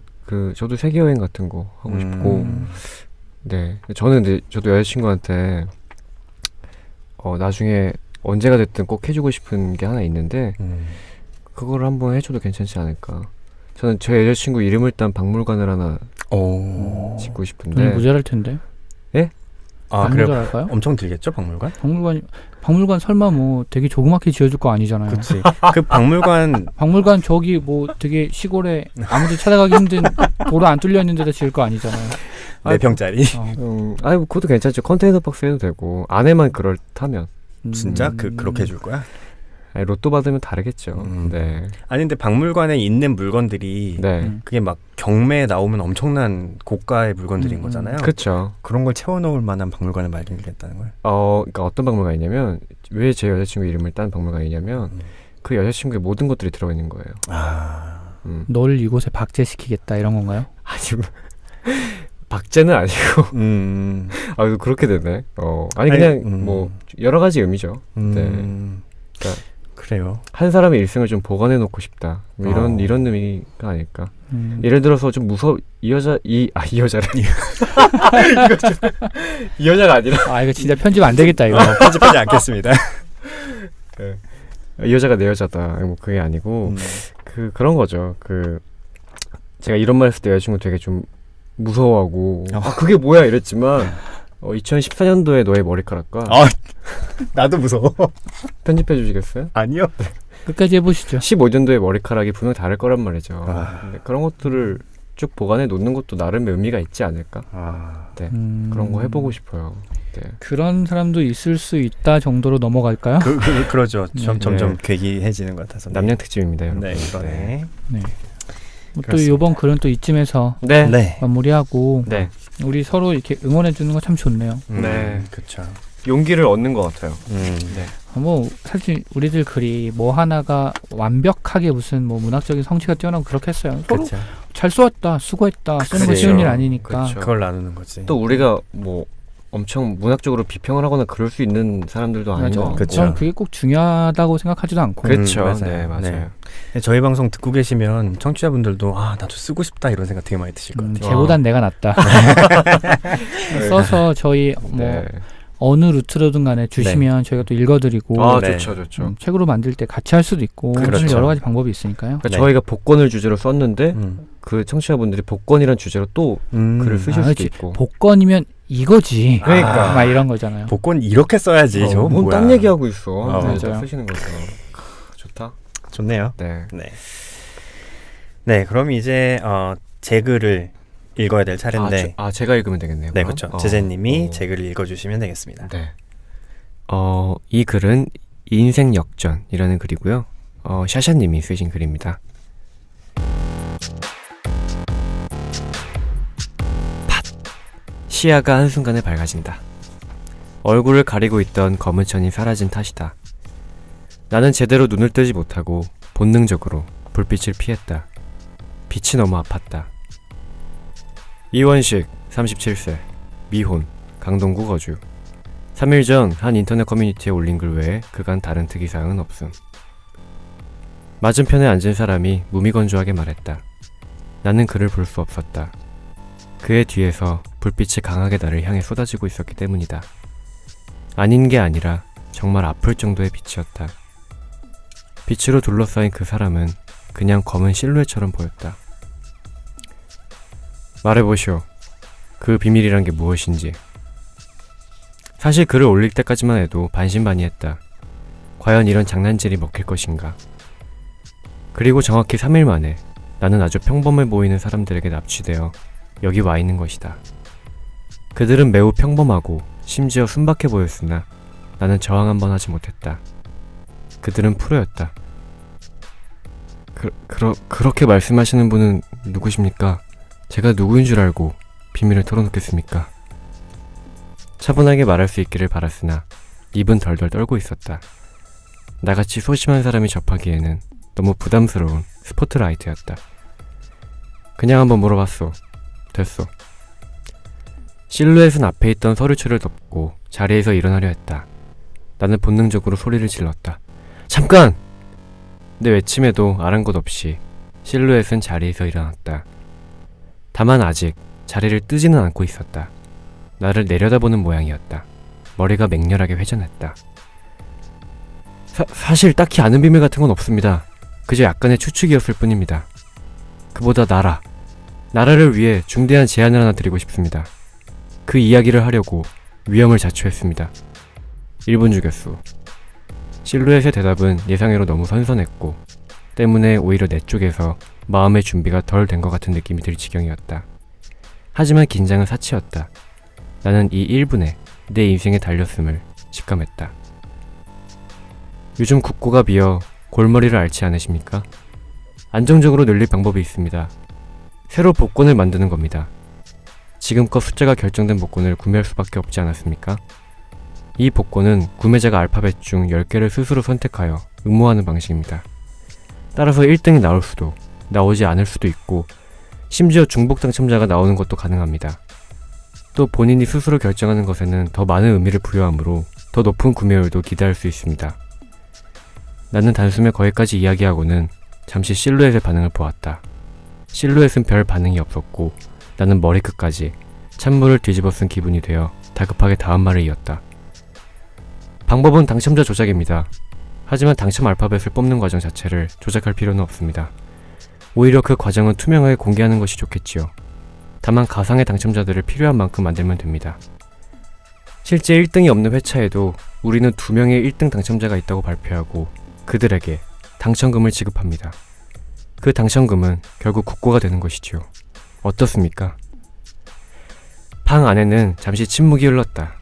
저도 세계 여행 같은 거 하고 싶고, 네. 저는 근데 저도 여자친구한테 나중에 언제가 됐든 꼭 해주고 싶은 게 하나 있는데, 그걸 한번 해줘도 괜찮지 않을까. 저는 제 여자친구 이름을 딴 박물관을 하나 짓고 싶은데. 돈 모자랄 텐데. 예? 모자랄까요? 엄청 들겠죠, 박물관? 박물관 설마 뭐 되게 조그맣게 지어줄 거 아니잖아요. 그치. 그 박물관 저기 뭐 되게 시골에 아무도 찾아가기 힘든 도로 안 뚫려 있는 데다 지을 거 아니잖아요. 4평짜리. 그것도 괜찮죠. 컨테이너 박스 해도 되고 안에만 그렇다면. 진짜 그렇게 해줄 거야? 로또 받으면 다르겠죠. 네. 아니 근데 박물관에 있는 물건들이 그게 막 경매에 나오면 엄청난 고가의 물건들인 거잖아요. 그렇죠. 그런 걸 채워놓을 만한 박물관을 마련하겠다는 거예요. 그러니까 어떤 박물관이냐면 왜 제 여자친구 이름을 딴 박물관이냐면 그 여자친구의 모든 것들이 들어가 있는 거예요. 널 이곳에 박제시키겠다 이런 건가요? 아니 박제는 아니고. 그렇게 되네. 아니 그냥 뭐 여러 가지 의미죠. 네. 그러니까 그래요. 한 사람의 일생을 좀 보관해 놓고 싶다. 뭐 이런 의미가 아닐까. 예를 들어서 좀 이 여자를 이 여자가 아니라. 이거 진짜 편집 안 되겠다 이거. 편집하지 않겠습니다. 네. 이 여자가 내 여자다. 뭐 그게 아니고 그런 거죠. 제가 이런 말 했을 때 여자친구 되게 좀 무서워하고 그게 뭐야 이랬지만 2014년도에 너의 머리카락과 나도 무서워. 편집해 주시겠어요? 아니요. 끝까지 해보시죠. 15년도의 머리카락이 분명 다를 거란 말이죠. 그런 것들을 쭉 보관해 놓는 것도 나름의 의미가 있지 않을까? 네. 그런 거 해보고 싶어요. 네. 그런 사람도 있을 수 있다 정도로 넘어갈까요? 그러죠. 점점 괴기해지는 것 같아서. 남양 특집입니다, 여러분. 네, 그러네. 네. 또 이번 글은 또 이쯤에서 마무리하고 우리 서로 이렇게 응원해 주는 거 참 좋네요. 네, 그렇죠. 용기를 얻는 것 같아요. 네. 뭐 사실 우리들 글이 뭐 하나가 완벽하게 무슨 뭐 문학적인 성취가 뛰어나고 그렇겠어요. 서로 잘 써왔다, 수고했다, 쓰는 거 쉬운 일 아니니까. 그렇죠. 그걸 나누는 거지. 또 우리가 뭐 엄청 문학적으로 비평을 하거나 그럴 수 있는 사람들도 아니죠. 저는 그게 꼭 중요하다고 생각하지도 않고. 그렇죠. 맞아요. 네, 맞아요. 네. 저희 방송 듣고 계시면 청취자분들도 나도 쓰고 싶다 이런 생각 되게 많이 드실 것 같아요. 쟤보단 내가 낫다. 써서 저희 뭐 어느 루트로든 간에 주시면 저희가 또 읽어드리고 좋죠. 책으로 만들 때 같이 할 수도 있고 여러 가지 방법이 있으니까요. 그러니까 저희가 복권을 주제로 썼는데 그 청취자분들이 복권이란 주제로 또 글을 쓰실 수도 있고. 복권이면 이거지. 그러니까 막 이런 거잖아요. 복권 이렇게 써야지. 뭔 딴 얘기하고 있어. 맞아요. 쓰시는 거죠. 좋다. 좋네요. 네. 그럼 이제 제 글을 읽어야 될 차례인데. 제가 읽으면 되겠네요. 네, 그렇죠. 제재님이 제 글을 읽어주시면 되겠습니다. 네. 이 글은 인생 역전이라는 글이고요. 샤샤님이 쓰신 글입니다. 팟! 시야가 한순간에 밝아진다. 얼굴을 가리고 있던 검은 천이 사라진 탓이다. 나는 제대로 눈을 뜨지 못하고 본능적으로 불빛을 피했다. 빛이 너무 아팠다. 이원식, 37세, 미혼, 강동구 거주. 3일 전 한 인터넷 커뮤니티에 올린 글 외에 그간 다른 특이사항은 없음. 맞은편에 앉은 사람이 무미건조하게 말했다. 나는 그를 볼 수 없었다. 그의 뒤에서 불빛이 강하게 나를 향해 쏟아지고 있었기 때문이다. 아닌 게 아니라 정말 아플 정도의 빛이었다. 빛으로 둘러싸인 그 사람은 그냥 검은 실루엣처럼 보였다. 말해보시오. 그 비밀이란 게 무엇인지. 사실 글을 올릴 때까지만 해도 반신반의했다. 과연 이런 장난질이 먹힐 것인가. 그리고 정확히 3일 만에 나는 아주 평범해 보이는 사람들에게 납치되어 여기 와 있는 것이다. 그들은 매우 평범하고 심지어 순박해 보였으나 나는 저항 한번 하지 못했다. 그들은 프로였다. 그렇게 말씀하시는 분은 누구십니까? 제가 누구인 줄 알고 비밀을 털어놓겠습니까? 차분하게 말할 수 있기를 바랐으나 입은 덜덜 떨고 있었다. 나같이 소심한 사람이 접하기에는 너무 부담스러운 스포트라이트였다. 그냥 한번 물어봤어. 됐어. 실루엣은 앞에 있던 서류철을 덮고 자리에서 일어나려 했다. 나는 본능적으로 소리를 질렀다. 잠깐! 내 외침에도 아랑곳 없이 실루엣은 자리에서 일어났다. 다만 아직 자리를 뜨지는 않고 있었다. 나를 내려다보는 모양이었다. 머리가 맹렬하게 회전했다. 사실 딱히 아는 비밀 같은 건 없습니다. 그저 약간의 추측이었을 뿐입니다. 그보다 나라를 위해 중대한 제안을 하나 드리고 싶습니다. 그 이야기를 하려고 위험을 자초했습니다. 1분 주겠소. 실루엣의 대답은 예상외로 너무 선선했고 때문에 오히려 내 쪽에서 마음의 준비가 덜 된 것 같은 느낌이 들 지경이었다. 하지만 긴장은 사치였다. 나는 이 1분에 내 인생에 달렸음을 직감했다. 요즘 국고가 비어 골머리를 앓지 않으십니까? 안정적으로 늘릴 방법이 있습니다. 새로 복권을 만드는 겁니다. 지금껏 숫자가 결정된 복권을 구매할 수밖에 없지 않았습니까? 이 복권은 구매자가 알파벳 중 10개를 스스로 선택하여 응모하는 방식입니다. 따라서 1등이 나올 수도, 나오지 않을 수도 있고 심지어 중복 당첨자가 나오는 것도 가능합니다. 또 본인이 스스로 결정하는 것에는 더 많은 의미를 부여하므로 더 높은 구매율도 기대할 수 있습니다. 나는 단숨에 거기까지 이야기하고는 잠시 실루엣의 반응을 보았다. 실루엣은 별 반응이 없었고 나는 머리끝까지 찬물을 뒤집어 쓴 기분이 되어 다급하게 다음 말을 이었다. 방법은 당첨자 조작입니다. 하지만 당첨 알파벳을 뽑는 과정 자체를 조작할 필요는 없습니다. 오히려 그 과정은 투명하게 공개하는 것이 좋겠지요. 다만 가상의 당첨자들을 필요한 만큼 만들면 됩니다. 실제 1등이 없는 회차에도 우리는 2명의 1등 당첨자가 있다고 발표하고 그들에게 당첨금을 지급합니다. 그 당첨금은 결국 국고가 되는 것이지요. 어떻습니까? 방 안에는 잠시 침묵이 흘렀다.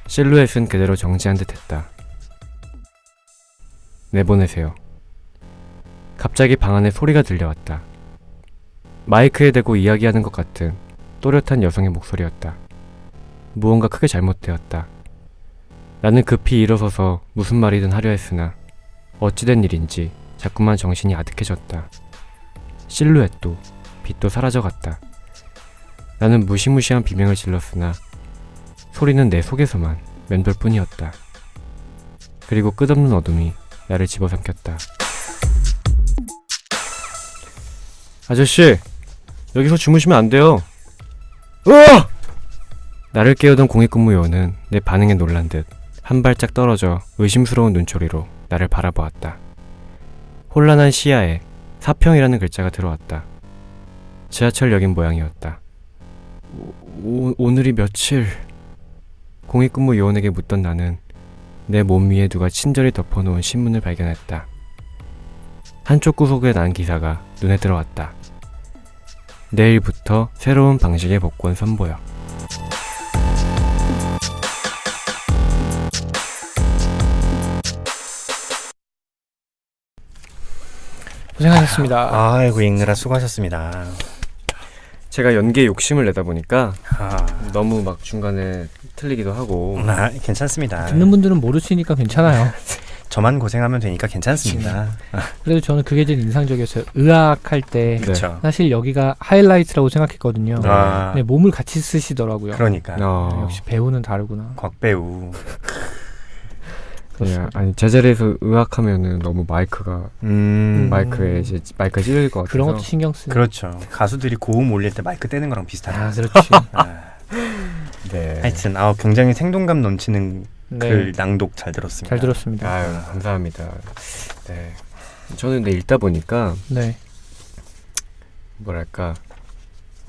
실루엣은 그대로 정지한 듯 했다. 내보내세요. 갑자기 방 안에 소리가 들려왔다. 마이크에 대고 이야기하는 것 같은 또렷한 여성의 목소리였다. 무언가 크게 잘못되었다. 나는 급히 일어서서 무슨 말이든 하려 했으나 어찌된 일인지 자꾸만 정신이 아득해졌다. 실루엣도 빛도 사라져갔다. 나는 무시무시한 비명을 질렀으나 소리는 내 속에서만 맴돌 뿐이었다. 그리고 끝없는 어둠이 나를 집어삼켰다. 아저씨, 여기서 주무시면 안 돼요. 으아! 나를 깨우던 공익근무 요원은 내 반응에 놀란 듯 한 발짝 떨어져 의심스러운 눈초리로 나를 바라보았다. 혼란한 시야에 사평이라는 글자가 들어왔다. 지하철역인 모양이었다. 오늘이 며칠? 공익근무 요원에게 묻던 나는 내 몸 위에 누가 친절히 덮어놓은 신문을 발견했다. 한쪽 구석에 난 기사가 눈에 들어왔다. 내일부터 새로운 방식의 복권 선보여. 고생하셨습니다. 아이고 읽느라 수고하셨습니다. 제가 연기에 욕심을 내다 보니까 너무 막 중간에 틀리기도 하고. 괜찮습니다. 듣는 분들은 모르시니까 괜찮아요. 저만 고생하면 되니까 괜찮습니다. 그래도 저는 그게 제일 인상적이었어요. 의학할 때 사실 여기가 하이라이트라고 생각했거든요. 근데 몸을 같이 쓰시더라고요. 그러니까 역시 배우는 다르구나. 곽배우. 예, 아니 제자리에서 의학하면은 너무 마이크에 이제 마이크가 찔릴 것 같아서 그런 것도 신경 쓰는. 그렇죠. 가수들이 고음 올릴 때 마이크 떼는 거랑 비슷하다. 그렇지. 네. 하여튼 굉장히 생동감 넘치는 글 낭독 잘 들었습니다. 잘 들었습니다. 아유, 감사합니다. 네. 저는 근데 읽다 보니까 뭐랄까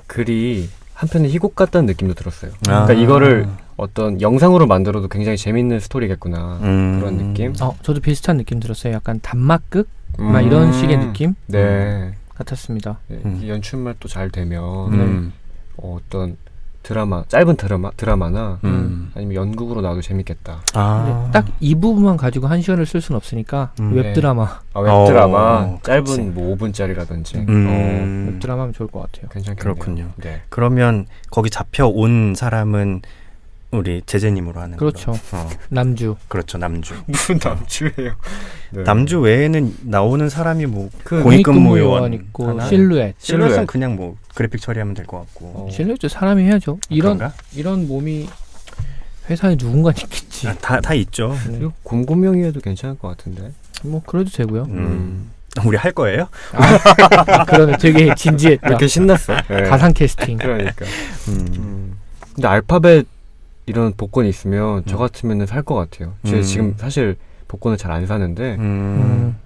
글이 한편의 희곡 같다는 느낌도 들었어요. 그러니까 이거를 어떤 영상으로 만들어도 굉장히 재밌는 스토리겠구나 그런 느낌. 저도 비슷한 느낌 들었어요. 약간 단막극 막 이런 식의 느낌. 같았습니다. 네, 연출만 또 잘 되면 어떤 짧은 드라마나 아니면 연극으로 나와도 재밌겠다. 딱 이 부분만 가지고 1시간을 쓸 수는 없으니까 웹드라마. 웹드라마 짧은 뭐 5분짜리라든지 웹드라마 하면 좋을 것 같아요. 괜찮겠네요. 그렇군요. 네. 그러면 거기 잡혀온 사람은 우리 제재님으로 하는 그렇죠. 남주. 그렇죠. 남주. 무슨 남주예요? 네. 남주 외에는 나오는 사람이 뭐 공익근무요원 있고 실루엣은 그냥 뭐 그래픽 처리하면 될 것 같고. 실루엣도 사람이 해야죠. 이런 몸이 회사에 누군가 있겠지. 다 있죠. 공고명이어도 괜찮을 것 같은데. 뭐 그래도 되고요. 우리 할 거예요? 그러네. 되게 진지했다. 이렇게 신났어. 가상 캐스팅. 그러니까. 근데 알파벳 이런 복권이 있으면 저 같으면 살 것 같아요. 제가 지금 사실 복권을 잘 안 사는데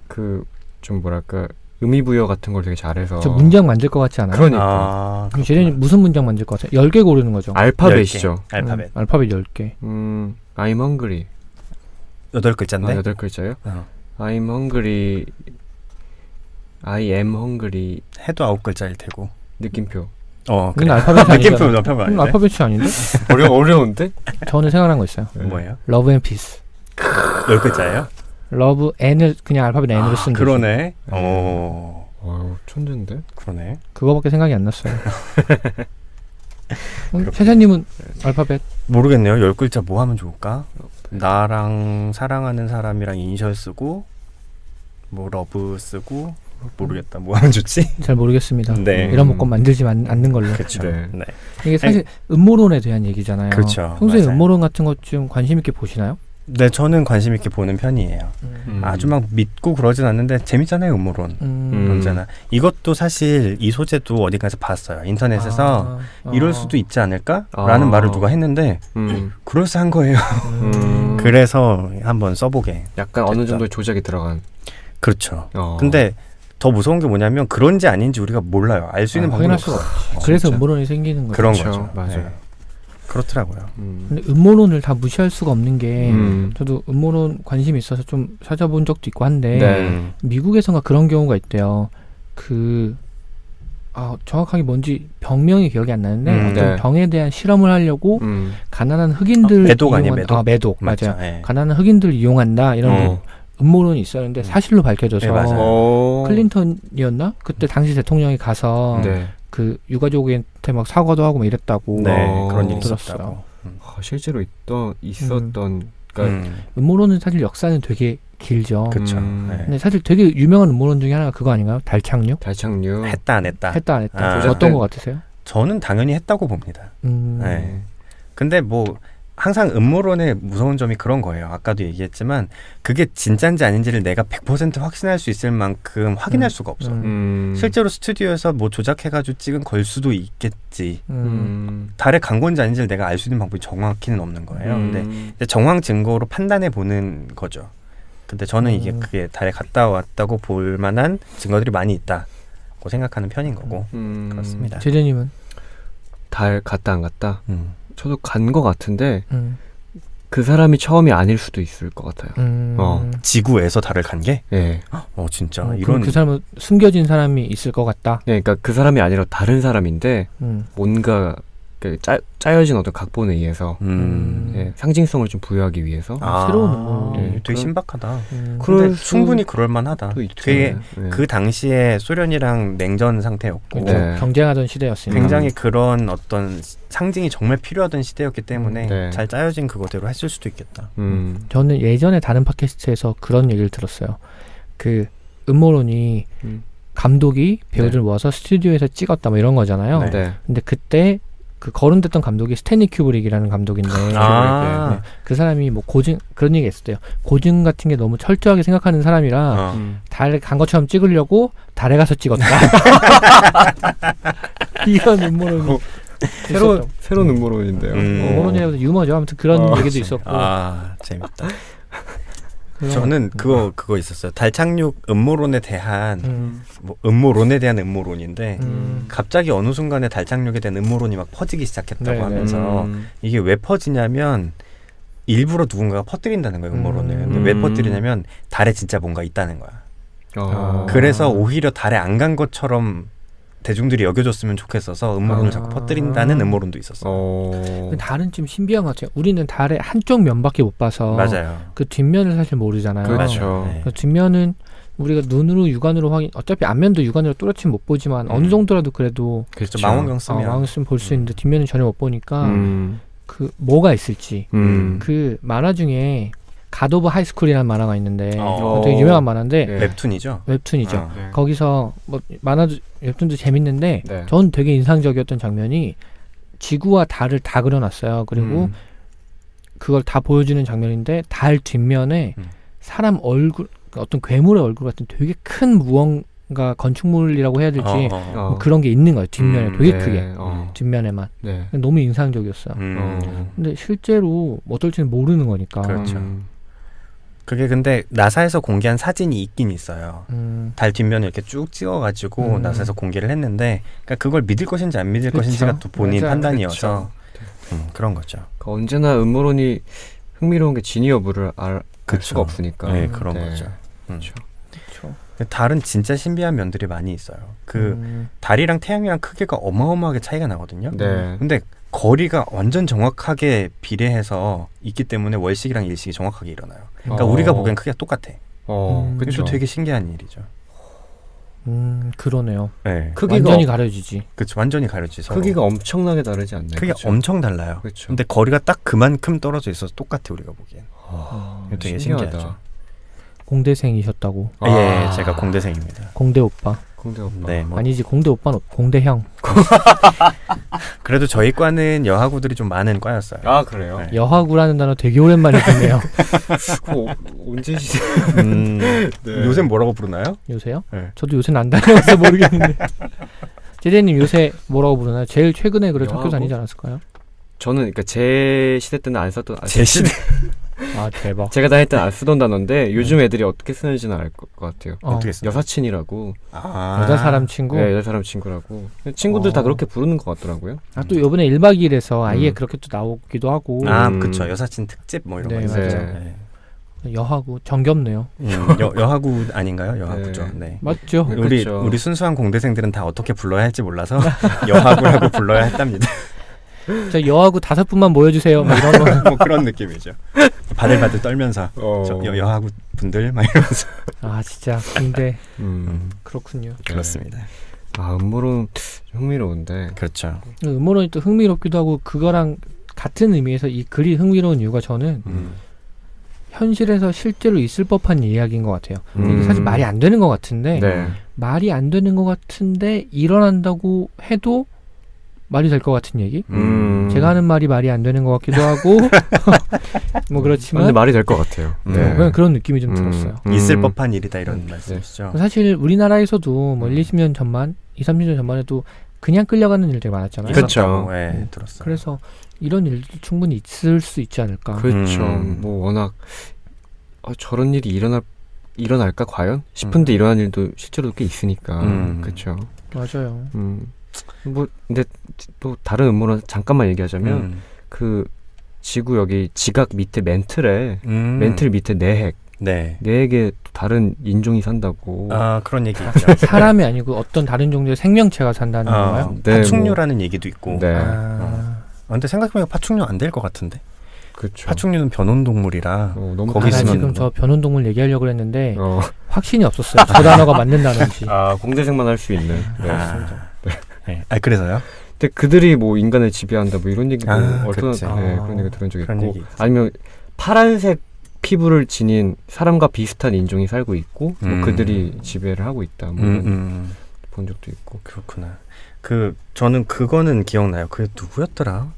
그 좀 뭐랄까 의미부여 같은 걸 되게 잘해서. 저 문장 만들 것 같지 않아요? 그러니까. 제재님 무슨 문장 만들 것 같아요? 10개 고르는 거죠? 알파벳이죠. 알파벳 10개. I'm hungry. 8글자인데? 8글자요? I'm hungry. I am hungry. 해도 9글자일 테고. 느낌표. 그래. 알파벳이 느낌표 높여봐. 알파벳이 아닌데? 어려운데? 저는 생각난 거 있어요. 뭐예요? Love and Peace. 10글자예요? 러브 N을 그냥 알파벳 N으로 쓴 거죠. 그러네. 천재인데? 그러네. 그거밖에 생각이 안 났어요. 세자님은 알파벳? 모르겠네요. 10글자 뭐 하면 좋을까? 나랑 사랑하는 사람이랑 이니셜 쓰고 뭐 러브 쓰고 모르겠다. 뭐 하면 좋지? 잘 모르겠습니다. 네. 이런 복권 만들지 않는 걸로. 그렇죠. 네. 이게 사실 음모론에 대한 얘기잖아요. 그렇죠. 평소에 음모론 같은 것 좀 관심 있게 보시나요? 네, 저는 관심 있게 보는 편이에요. 아주 막 믿고 그러진 않는데 재밌잖아요, 음모론. 그러잖아. 이것도 사실 이 소재도 어디까지 봤어요. 인터넷에서 이럴 수도 있지 않을까라는 말을 누가 했는데 그럴싸한 거예요. 그래서 한번 써보게. 약간 어느 정도 조작이 들어간. 그렇죠. 근데 더 무서운 게 뭐냐면 그런지 아닌지 우리가 몰라요. 알 수 있는 방법이 없어. 그래서 음모론이 생기는 거죠. 그런 거죠. 맞아요. 네. 그렇더라고요. 근데 음모론을 다 무시할 수가 없는 게 저도 음모론 관심이 있어서 좀 찾아본 적도 있고 한데 미국에선가 그런 경우가 있대요. 정확하게 뭔지 병명이 기억이 안 나는데 어떤 병에 대한 실험을 하려고 가난한 흑인들 매독 아니에요? 매독? 매독 맞아요. 가난한 흑인들 이용한다 이런 음모론이 있었는데 사실로 밝혀져서 클린턴이었나? 그때 당시 대통령이 가서 그 유가족한테 막 사과도 하고 막 이랬다고 그런 일이 들었어요. 실제로 있었던 그러니까 음모론은 사실 역사는 되게 길죠. 그렇죠. 근데 사실 되게 유명한 음모론 중에 하나가 그거 아닌가요? 달착륙? 했다 안 했다. 어떤 거 같으세요? 저는 당연히 했다고 봅니다. 근데 뭐 항상 음모론의 무서운 점이 그런 거예요. 아까도 얘기했지만 그게 진짜인지 아닌지를 내가 100% 확신할 수 있을 만큼 확인할 수가 없어. 실제로 스튜디오에서 뭐 조작해가지고 찍은 걸 수도 있겠지. 달에 간 건지 아닌지를 내가 알 수 있는 방법이 정확히는 없는 거예요. 근데 정황 증거로 판단해 보는 거죠. 근데 저는 이게 그게 달에 갔다 왔다고 볼 만한 증거들이 많이 있다고 생각하는 편인 거고 그렇습니다. 제재님은? 달 갔다 안 갔다? 저도 간 것 같은데 그 사람이 처음이 아닐 수도 있을 것 같아요. 지구에서 달을 간 게? 네. 진짜 이런 그 사람은 숨겨진 사람이 있을 것 같다. 네, 그러니까 그 사람이 아니라 다른 사람인데 뭔가 짜여진 어떤 각본에 의해서 예, 상징성을 좀 부여하기 위해서 새로운 되게 신박하다. 근데 충분히 그럴만하다. 되게 그 당시에 소련이랑 냉전 상태였고 경쟁하던 시대였으니까 굉장히 그런 어떤 상징이 정말 필요하던 시대였기 때문에 잘 짜여진 그거대로 했을 수도 있겠다. 저는 예전에 다른 팟캐스트에서 그런 얘기를 들었어요. 그 음모론이 감독이 배우들 모아서 스튜디오에서 찍었다 뭐 이런 거잖아요. 근데 그때 그 거론됐던 감독이 스탠리 큐브릭이라는 감독인데 그 사람이 뭐 그런 얘기 했었대요. 고증 같은 게 너무 철저하게 생각하는 사람이라 달에 간 것처럼 찍으려고 달에 가서 찍었다. 이런 음모론이 새로운 음모론인데요. 음모론이라고 유머죠. 아무튼 그런 얘기도 있었고. 재밌다. 저는 그거 있었어요. 달 착륙 음모론에 대한 음모론인데 갑자기 어느 순간에 달 착륙에 대한 음모론이 막 퍼지기 시작했다고 하면서 이게 왜 퍼지냐면 일부러 누군가가 퍼뜨린다는 거예요. 음모론을. 근데 왜 퍼뜨리냐면 달에 진짜 뭔가 있다는 거야. 그래서 오히려 달에 안 간 것처럼 대중들이 여겨줬으면 좋겠어서 음모론을 자꾸 퍼뜨린다는 음모론도 있었어요. 달은 좀 신비한 것 같아요. 우리는 달의 한쪽 면밖에 못 봐서 맞아요. 그 뒷면을 사실 모르잖아요. 그렇죠. 그 뒷면은 우리가 눈으로 육안으로 어차피 앞면도 육안으로 뚜렷이 못 보지만 어느 정도라도 그래도 그렇죠. 망원경 쓰면 볼 수 있는데 뒷면은 전혀 못 보니까 그 뭐가 있을지 그 만화 중에 갓 오브 하이스쿨이라는 만화가 있는데 되게 유명한 만화인데 웹툰이죠. 거기서 뭐 만화도 웹툰도 재밌는데 전 되게 인상적이었던 장면이 지구와 달을 다 그려놨어요. 그리고 그걸 다 보여주는 장면인데 달 뒷면에 사람 얼굴, 어떤 괴물의 얼굴 같은 되게 큰 무언가 건축물이라고 해야 될지 뭐 그런 게 있는 거예요. 뒷면에 되게 크게 뒷면에만. 너무 인상적이었어요. 근데 실제로 어떨지는 모르는 거니까. 그렇죠. 그게 근데 나사에서 공개한 사진이 있긴 있어요. 달 뒷면을 이렇게 쭉 찍어가지고 나사에서 공개를 했는데, 그러니까 그걸 믿을 것인지 안 믿을 것인지가 또 본인 판단이어서 그런 거죠. 그러니까 언제나 음모론이 흥미로운 게 진위 여부를 알 수가 없으니까. 네, 그런 거죠. 그렇죠. 달은 진짜 신비한 면들이 많이 있어요. 그 달이랑 태양이랑 크기가 어마어마하게 차이가 나거든요. 근데 거리가 완전 정확하게 비례해서 있기 때문에 월식이랑 일식이 정확하게 일어나요. 그러니까 우리가 보기엔 크기가 똑같아. 그것도 되게 신기한 일이죠. 그러네요. 네. 완전히 가려지지. 그렇죠. 완전히 가려지지. 크기가 엄청나게 다르지 않나요? 크기가 엄청 달라요. 그쵸. 근데 거리가 딱 그만큼 떨어져 있어서 똑같아, 우리가 보기엔. 되게 신기하죠. 공대생이셨다고. 예, 제가 공대생입니다. 공대 오빠. 네, 아니지, 공대 오빠는 공대형. 그래도 저희 과는 여하구들이 좀 많은 과였어요. 아, 그래요? 네. 여하구라는 단어 되게 오랜만에 듣네요. 언제 시대? 요새 뭐라고 부르나요? 요새요? 네. 저도 요새는 안 다녀서 모르겠는데. 제재님 요새 뭐라고 부르나요? 제일 최근에 그래도 학교 다니지 않았을까요? 저는 그러니까 제 시대 때는 안 썼던. 제 시대. 대박. 제가 다닐 때는 안 쓰던 단어인데 요즘 애들이 어떻게 쓰는지는 알 것 같아요. 어떻게 쓰나요? 여사친이라고. 여자 사람 친구? 네, 여자 사람 친구라고. 친구들 다 그렇게 부르는 것 같더라고요. 또 이번에 1박 2일에서 아예 그렇게 또 나오기도 하고. 그쵸. 여사친 특집 뭐 이런 거 있었죠. 네. 여하구 정겹네요. 여하구 아닌가요? 여하구죠. 네. 맞죠. 우리 순수한 공대생들은 다 어떻게 불러야 할지 몰라서 여하구라고 불러야 했답니다. 저 여하구 5분만 모여주세요. 뭐 이런 거. 뭐 그런 느낌이죠. 바들바들 떨면서 여하구 분들 막 이러면서. 진짜 근데 그렇군요. 그렇습니다. 음모론 흥미로운데. 그렇죠. 음모론이 또 흥미롭기도 하고 그거랑 같은 의미에서 이 글이 흥미로운 이유가 저는 현실에서 실제로 있을 법한 이야기인 것 같아요. 이게 사실 말이 안 되는 것 같은데 말이 안 되는 것 같은데 일어난다고 해도 말이 될 것 같은 얘기? 제가 하는 말이 안 되는 것 같기도 하고 뭐 그렇지만 근데 말이 될 것 같아요. 그냥 그런 느낌이 좀 들었어요. 있을 법한 일이다 이런 말씀이시죠. 사실 우리나라에서도 뭐 20년 전만 20-30년 전만 해도 그냥 끌려가는 일들이 많았잖아요. 그렇죠. 네, 들었어요. 그래서 이런 일도 충분히 있을 수 있지 않을까. 그렇죠. 뭐 워낙 저런 일이 일어날까 과연 싶은데 일어난 일도 실제로 꽤 있으니까. 그렇죠. 맞아요. 뭐 근데 또 다른 음모론 잠깐만 얘기하자면 그 지구 여기 지각 밑에 멘틀 밑에 내핵에 다른 인종이 산다고. 그런 얘기 있죠. 사람이 아니고 어떤 다른 종류의 생명체가 산다는 건가요? 파충류라는 얘기도 있고. 근데 생각해보니까 파충류 안 될 것 같은데. 그쵸. 파충류는 변온동물이라 너무 거기 있으면 지금 저 변온동물 얘기하려고 했는데 확신이 없었어요. 저 단어가 맞는다는지. 공대생만 할 수 있는. 네. 그래서요? 근데 그들이 뭐 인간을 지배한다 뭐 이런 얘기도 그런 얘기 들은 적이 있고 아니면 파란색 피부를 지닌 사람과 비슷한 인종이 살고 있고 뭐 그들이 지배를 하고 있다 뭐 본 적도 있고. 그렇구나. 저는 그거는 기억나요. 그 누구였더라?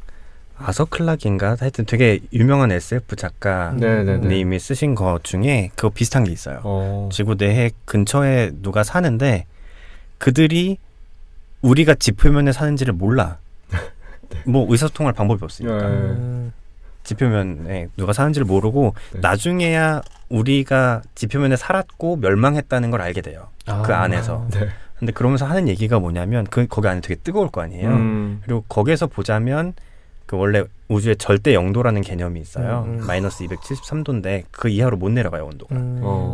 아서 클락인가? 하여튼 되게 유명한 SF 작가님이 쓰신 것 중에 그거 비슷한 게 있어요. 지구 내해 근처에 누가 사는데 그들이 우리가 지표면에 사는지를 몰라. 뭐 의사소통할 방법이 없으니까. 지표면에 누가 사는지를 모르고 나중에야 우리가 지표면에 살았고 멸망했다는 걸 알게 돼요. 그 안에서. 근데 그러면서 하는 얘기가 뭐냐면 거기 안에 되게 뜨거울 거 아니에요. 그리고 거기에서 보자면 그 원래 우주에 절대 영도라는 개념이 있어요. 마이너스 273도인데 그 이하로 못 내려가요, 온도가.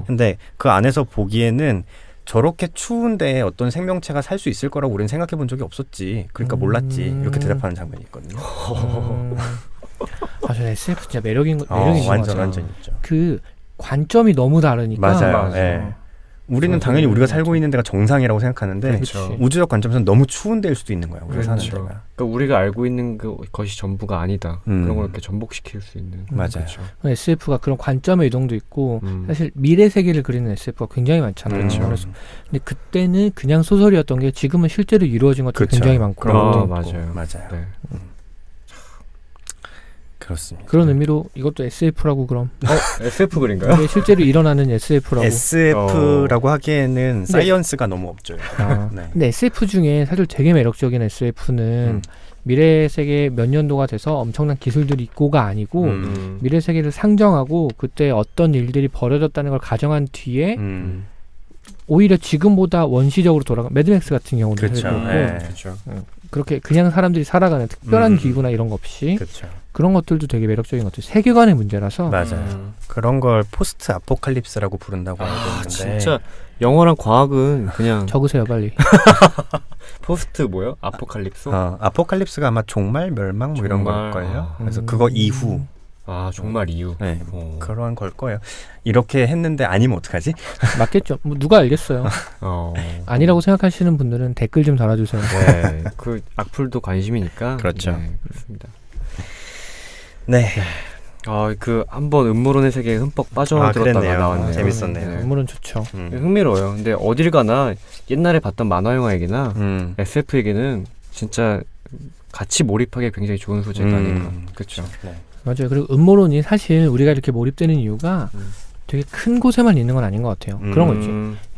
근데 그 안에서 보기에는 저렇게 추운데 어떤 생명체가 살 수 있을 거라고 우리는 생각해 본 적이 없었지. 그러니까 몰랐지. 이렇게 대답하는 장면이 있거든요. 저 SF 진짜 매력인 것 같아요. 완전 있죠. 그 관점이 너무 다르니까. 맞아요. 네. 우리는 당연히 우리가 살고 있는 데가 정상이라고 생각하는데 그렇죠. 우주적 관점에서는 너무 추운 데일 수도 있는 거예요. 우리가 사는 데가. 그러니까 우리가 알고 있는 것이 전부가 아니다. 그런 걸 이렇게 전복시킬 수 있는. 맞아요. 그렇죠. SF가 그런 관점의 이동도 있고 사실 미래 세계를 그리는 SF가 굉장히 많잖아요. 그래서 근데 그때는 그냥 소설이었던 게 지금은 실제로 이루어진 것들이 굉장히 많고. 맞아요. 네. 그렇습니다. 그런 의미로 이것도 SF라고 그럼. SF 글인가요? 실제로 일어나는 SF라고. SF라고 하기에는 사이언스가 너무 없죠. 근데 SF 중에 사실 되게 매력적인 SF는 미래 세계 몇 년도가 돼서 엄청난 기술들이 있고가 아니고 미래 세계를 상정하고 그때 어떤 일들이 벌어졌다는 걸 가정한 뒤에 오히려 지금보다 원시적으로 돌아가. 매드맥스 같은 경우도 그렇죠. 그렇게 그냥 사람들이 살아가는 특별한 기구나 이런 거 없이 그런 것들도 되게 매력적인 것 같아요. 세계관의 문제라서. 맞아요. 그런 걸 포스트 아포칼립스라고 부른다고 알고 있는데 진짜 영어랑 과학은 그냥 적으세요 빨리. 포스트 뭐요? 아포칼립스? 아포칼립스가 아마 종말, 멸망 뭐 이런 걸걸요. 그래서 그거 이후. 종말 이후. 네, 그러한 걸 거예요. 이렇게 했는데 아니면 어떡하지? 맞겠죠. 뭐 누가 알겠어요. 아니라고 생각하시는 분들은 댓글 좀 달아주세요. 네, 그 악플도 관심이니까. 그렇죠. 네, 그렇습니다. 네. 그 한번 음모론의 세계에 흠뻑 빠져들었다가 나왔네요. 재밌었네요. 네. 음모론 좋죠. 흥미로워요. 근데 어딜 가나 옛날에 봤던 만화 영화 얘기나 SF 얘기는 진짜 같이 몰입하기 굉장히 좋은 소재가 아닌가. 그렇죠. 네. 맞아요. 그리고 음모론이 사실 우리가 이렇게 몰입되는 이유가 되게 큰 곳에만 있는 건 아닌 것 같아요. 그런 거 있지.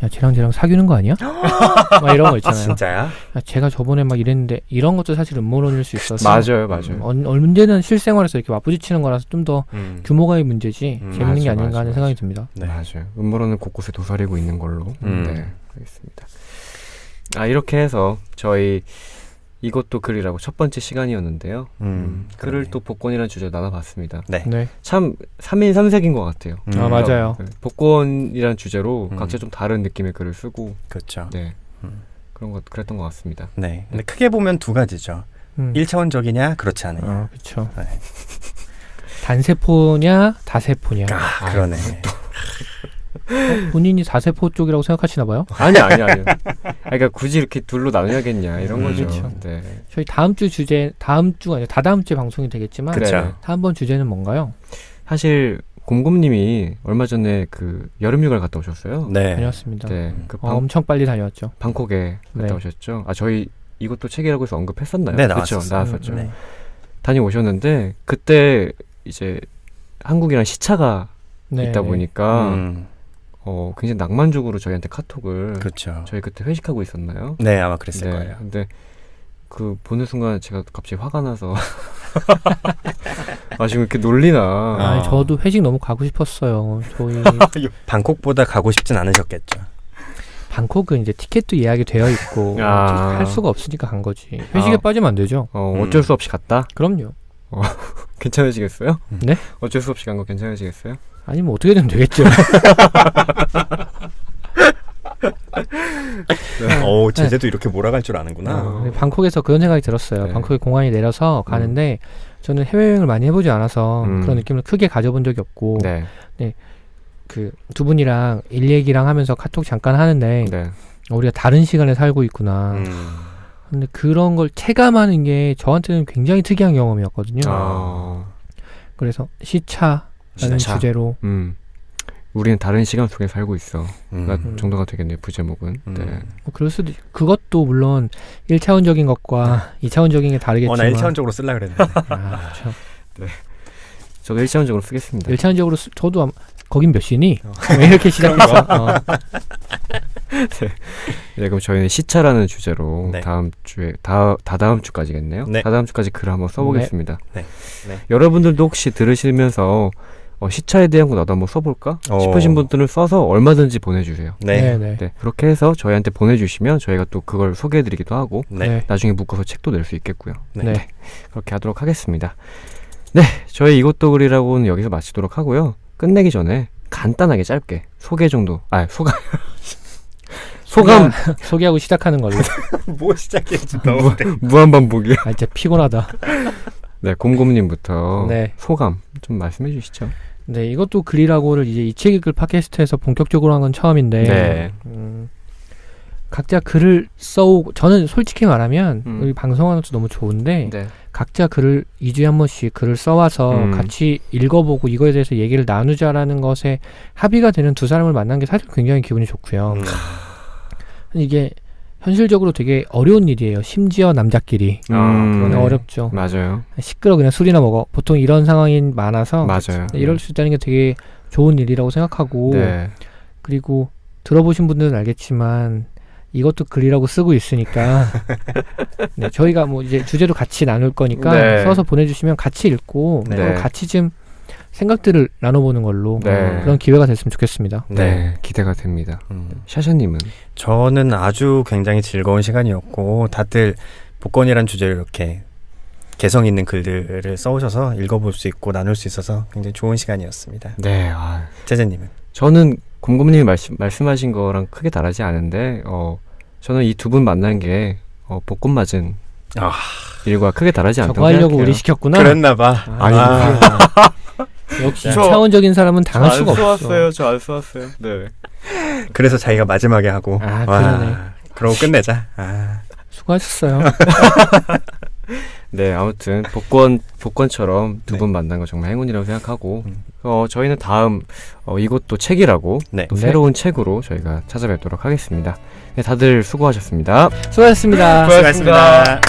야, 쟤랑 사귀는 거 아니야? 막 이런 거 있잖아요. 진짜야? 야, 제가 저번에 막 이랬는데 이런 것도 사실 음모론일 수 있어서. 맞아요. 문제는 실생활에서 이렇게 맞부딪히는 거라서 좀 더 규모가의 문제지 재밌는 게 아닌가 하는 생각이 듭니다. 네, 맞아요. 음모론은 곳곳에 도사리고 있는 걸로. 네, 알겠습니다. 이렇게 해서 저희 이것도 글이라고 첫 번째 시간이었는데요. 글을 또 복권이라는 주제로 나눠봤습니다. 네. 참 3인 3색인 것 같아요. 맞아요. 복권이라는 주제로 각자 좀 다른 느낌의 글을 쓰고. 그렇죠. 네. 그랬던 것 같습니다. 네. 근데 크게 보면 두 가지죠. 1차원적이냐, 그렇지 않으냐. 그렇죠. 네. 단세포냐, 다세포냐. 그러네. 본인이 4세포 쪽이라고 생각하시나 봐요? 아니요. 그러니까 굳이 이렇게 둘로 나누야겠냐 이런 거죠. 그렇죠. 네. 저희 다다음 주가 아니라 다다음 주에 방송이 되겠지만 다음번 주제는 뭔가요? 사실 곰곰님이 얼마 전에 그 여름휴가를 갔다 오셨어요. 네. 다녀왔습니다. 네. 엄청 빨리 다녀왔죠. 방콕에 갔다 오셨죠. 저희 이것도 책이라고 해서 언급했었나요? 네, 나왔었죠. 네. 다녀오셨는데 그때 이제 한국이랑 시차가 있다 보니까 굉장히 낭만적으로 저희한테 카톡을 저희 그때 회식하고 있었나요? 네, 아마 그랬을 거예요. 근데 그 보는 순간 제가 갑자기 화가 나서 지금 이렇게 놀리나. 저도 회식 너무 가고 싶었어요. 저희 방콕보다 가고 싶진 않으셨겠죠. 방콕은 이제 티켓도 예약이 되어 있고 할 수가 없으니까 간 거지. 회식에 빠지면 안 되죠. 어쩔 수 없이 갔다? 그럼요. 괜찮으시겠어요? 네? 어쩔 수 없이 간 거 괜찮으시겠어요? 아니 뭐 어떻게든 되겠죠. 제재도 이렇게 몰아갈 줄 아는구나. 방콕에서 그런 생각이 들었어요. 방콕에 공항에 내려서 가는데 저는 해외여행을 많이 해보지 않아서 그런 느낌을 크게 가져본 적이 없고 그 두 분이랑 일 얘기랑 하면서 카톡 잠깐 하는데 우리가 다른 시간에 살고 있구나. 근데 그런 걸 체감하는 게 저한테는 굉장히 특이한 경험이었거든요. 그래서 시차라는 주제로 우리는 다른 시간 속에 살고 있어. 정도가 되겠네요. 부제목은. 그럴 수도 그것도 물론 1차원적인 것과 2차원적인 게 다르겠지만 나 1차원적으로 쓰려고 그랬는데. 그렇죠. 네. 저도 1차원적으로 쓰겠습니다. 1차원적으로 저도 거긴 몇 시니? 이렇게 시작해서 네, 그럼 저희는 시차라는 주제로 다음 주에 다다음 주까지겠네요. 다다음 주까지 글을 한번 써보겠습니다. 여러분들도 혹시 들으시면서 시차에 대한 거 나도 한번 써볼까 싶으신 분들은 써서 얼마든지 보내주세요. 네, 그렇게 해서 저희한테 보내주시면 저희가 또 그걸 소개해드리기도 하고 나중에 묶어서 책도 낼 수 있겠고요. 그렇게 하도록 하겠습니다. 네, 저희 이것도 글이라고는 여기서 마치도록 하고요. 끝내기 전에 간단하게 짧게 소개 정도 소감 소개하고 시작하는 걸로. 뭐 시작했지? 무한 반복이야. 진짜 피곤하다. 네, 곰곰님부터 소감 좀 말씀해 주시죠. 네, 이것도 글이라고를 이제 이 책 읽을 팟캐스트에서 본격적으로 한 건 처음인데 각자 글을 써오고 저는 솔직히 말하면 우리 방송하는 것도 너무 좋은데 각자 글을 2주에 한 번씩 글을 써와서 같이 읽어보고 이거에 대해서 얘기를 나누자라는 것에 합의가 되는 두 사람을 만난 게 사실 굉장히 기분이 좋고요. 이게 현실적으로 되게 어려운 일이에요. 심지어 남자끼리. 어렵죠. 맞아요. 시끄러 그냥 술이나 먹어. 보통 이런 상황이 많아서 이럴 수 있다는 게 되게 좋은 일이라고 생각하고 그리고 들어보신 분들은 알겠지만 이것도 글이라고 쓰고 있으니까 저희가 뭐 이제 주제도 같이 나눌 거니까 써서 보내주시면 같이 읽고 같이 좀 생각들을 나눠보는 걸로 그런 기회가 됐으면 좋겠습니다. 네, 기대가 됩니다. 샤샤님은? 저는 아주 굉장히 즐거운 시간이었고 다들 복권이란 주제를 이렇게 개성 있는 글들을 써오셔서 읽어볼 수 있고 나눌 수 있어서 굉장히 좋은 시간이었습니다. 네, 제재님은? 저는 곰곰님이 말씀하신 거랑 크게 다르지 않은데 저는 이 두 분 만난 게 복권 맞은 일과 크게 다르지 않다고 생각해요. 저거 하려고 우리 시켰구나. 그랬나봐. 역시 차원적인 사람은 당할 수가 없어. 저 안 쏘았어요. 네. 그래서 자기가 마지막에 하고 그러네. 그러고 끝내자. 수고하셨어요. 네, 아무튼 복권처럼 두 분 만난 거 정말 행운이라고 생각하고 저희는 다음 이것도 책이라고 또 새로운 책으로 저희가 찾아뵙도록 하겠습니다. 네, 다들 수고하셨습니다. 수고하셨습니다. 수고하셨습니다.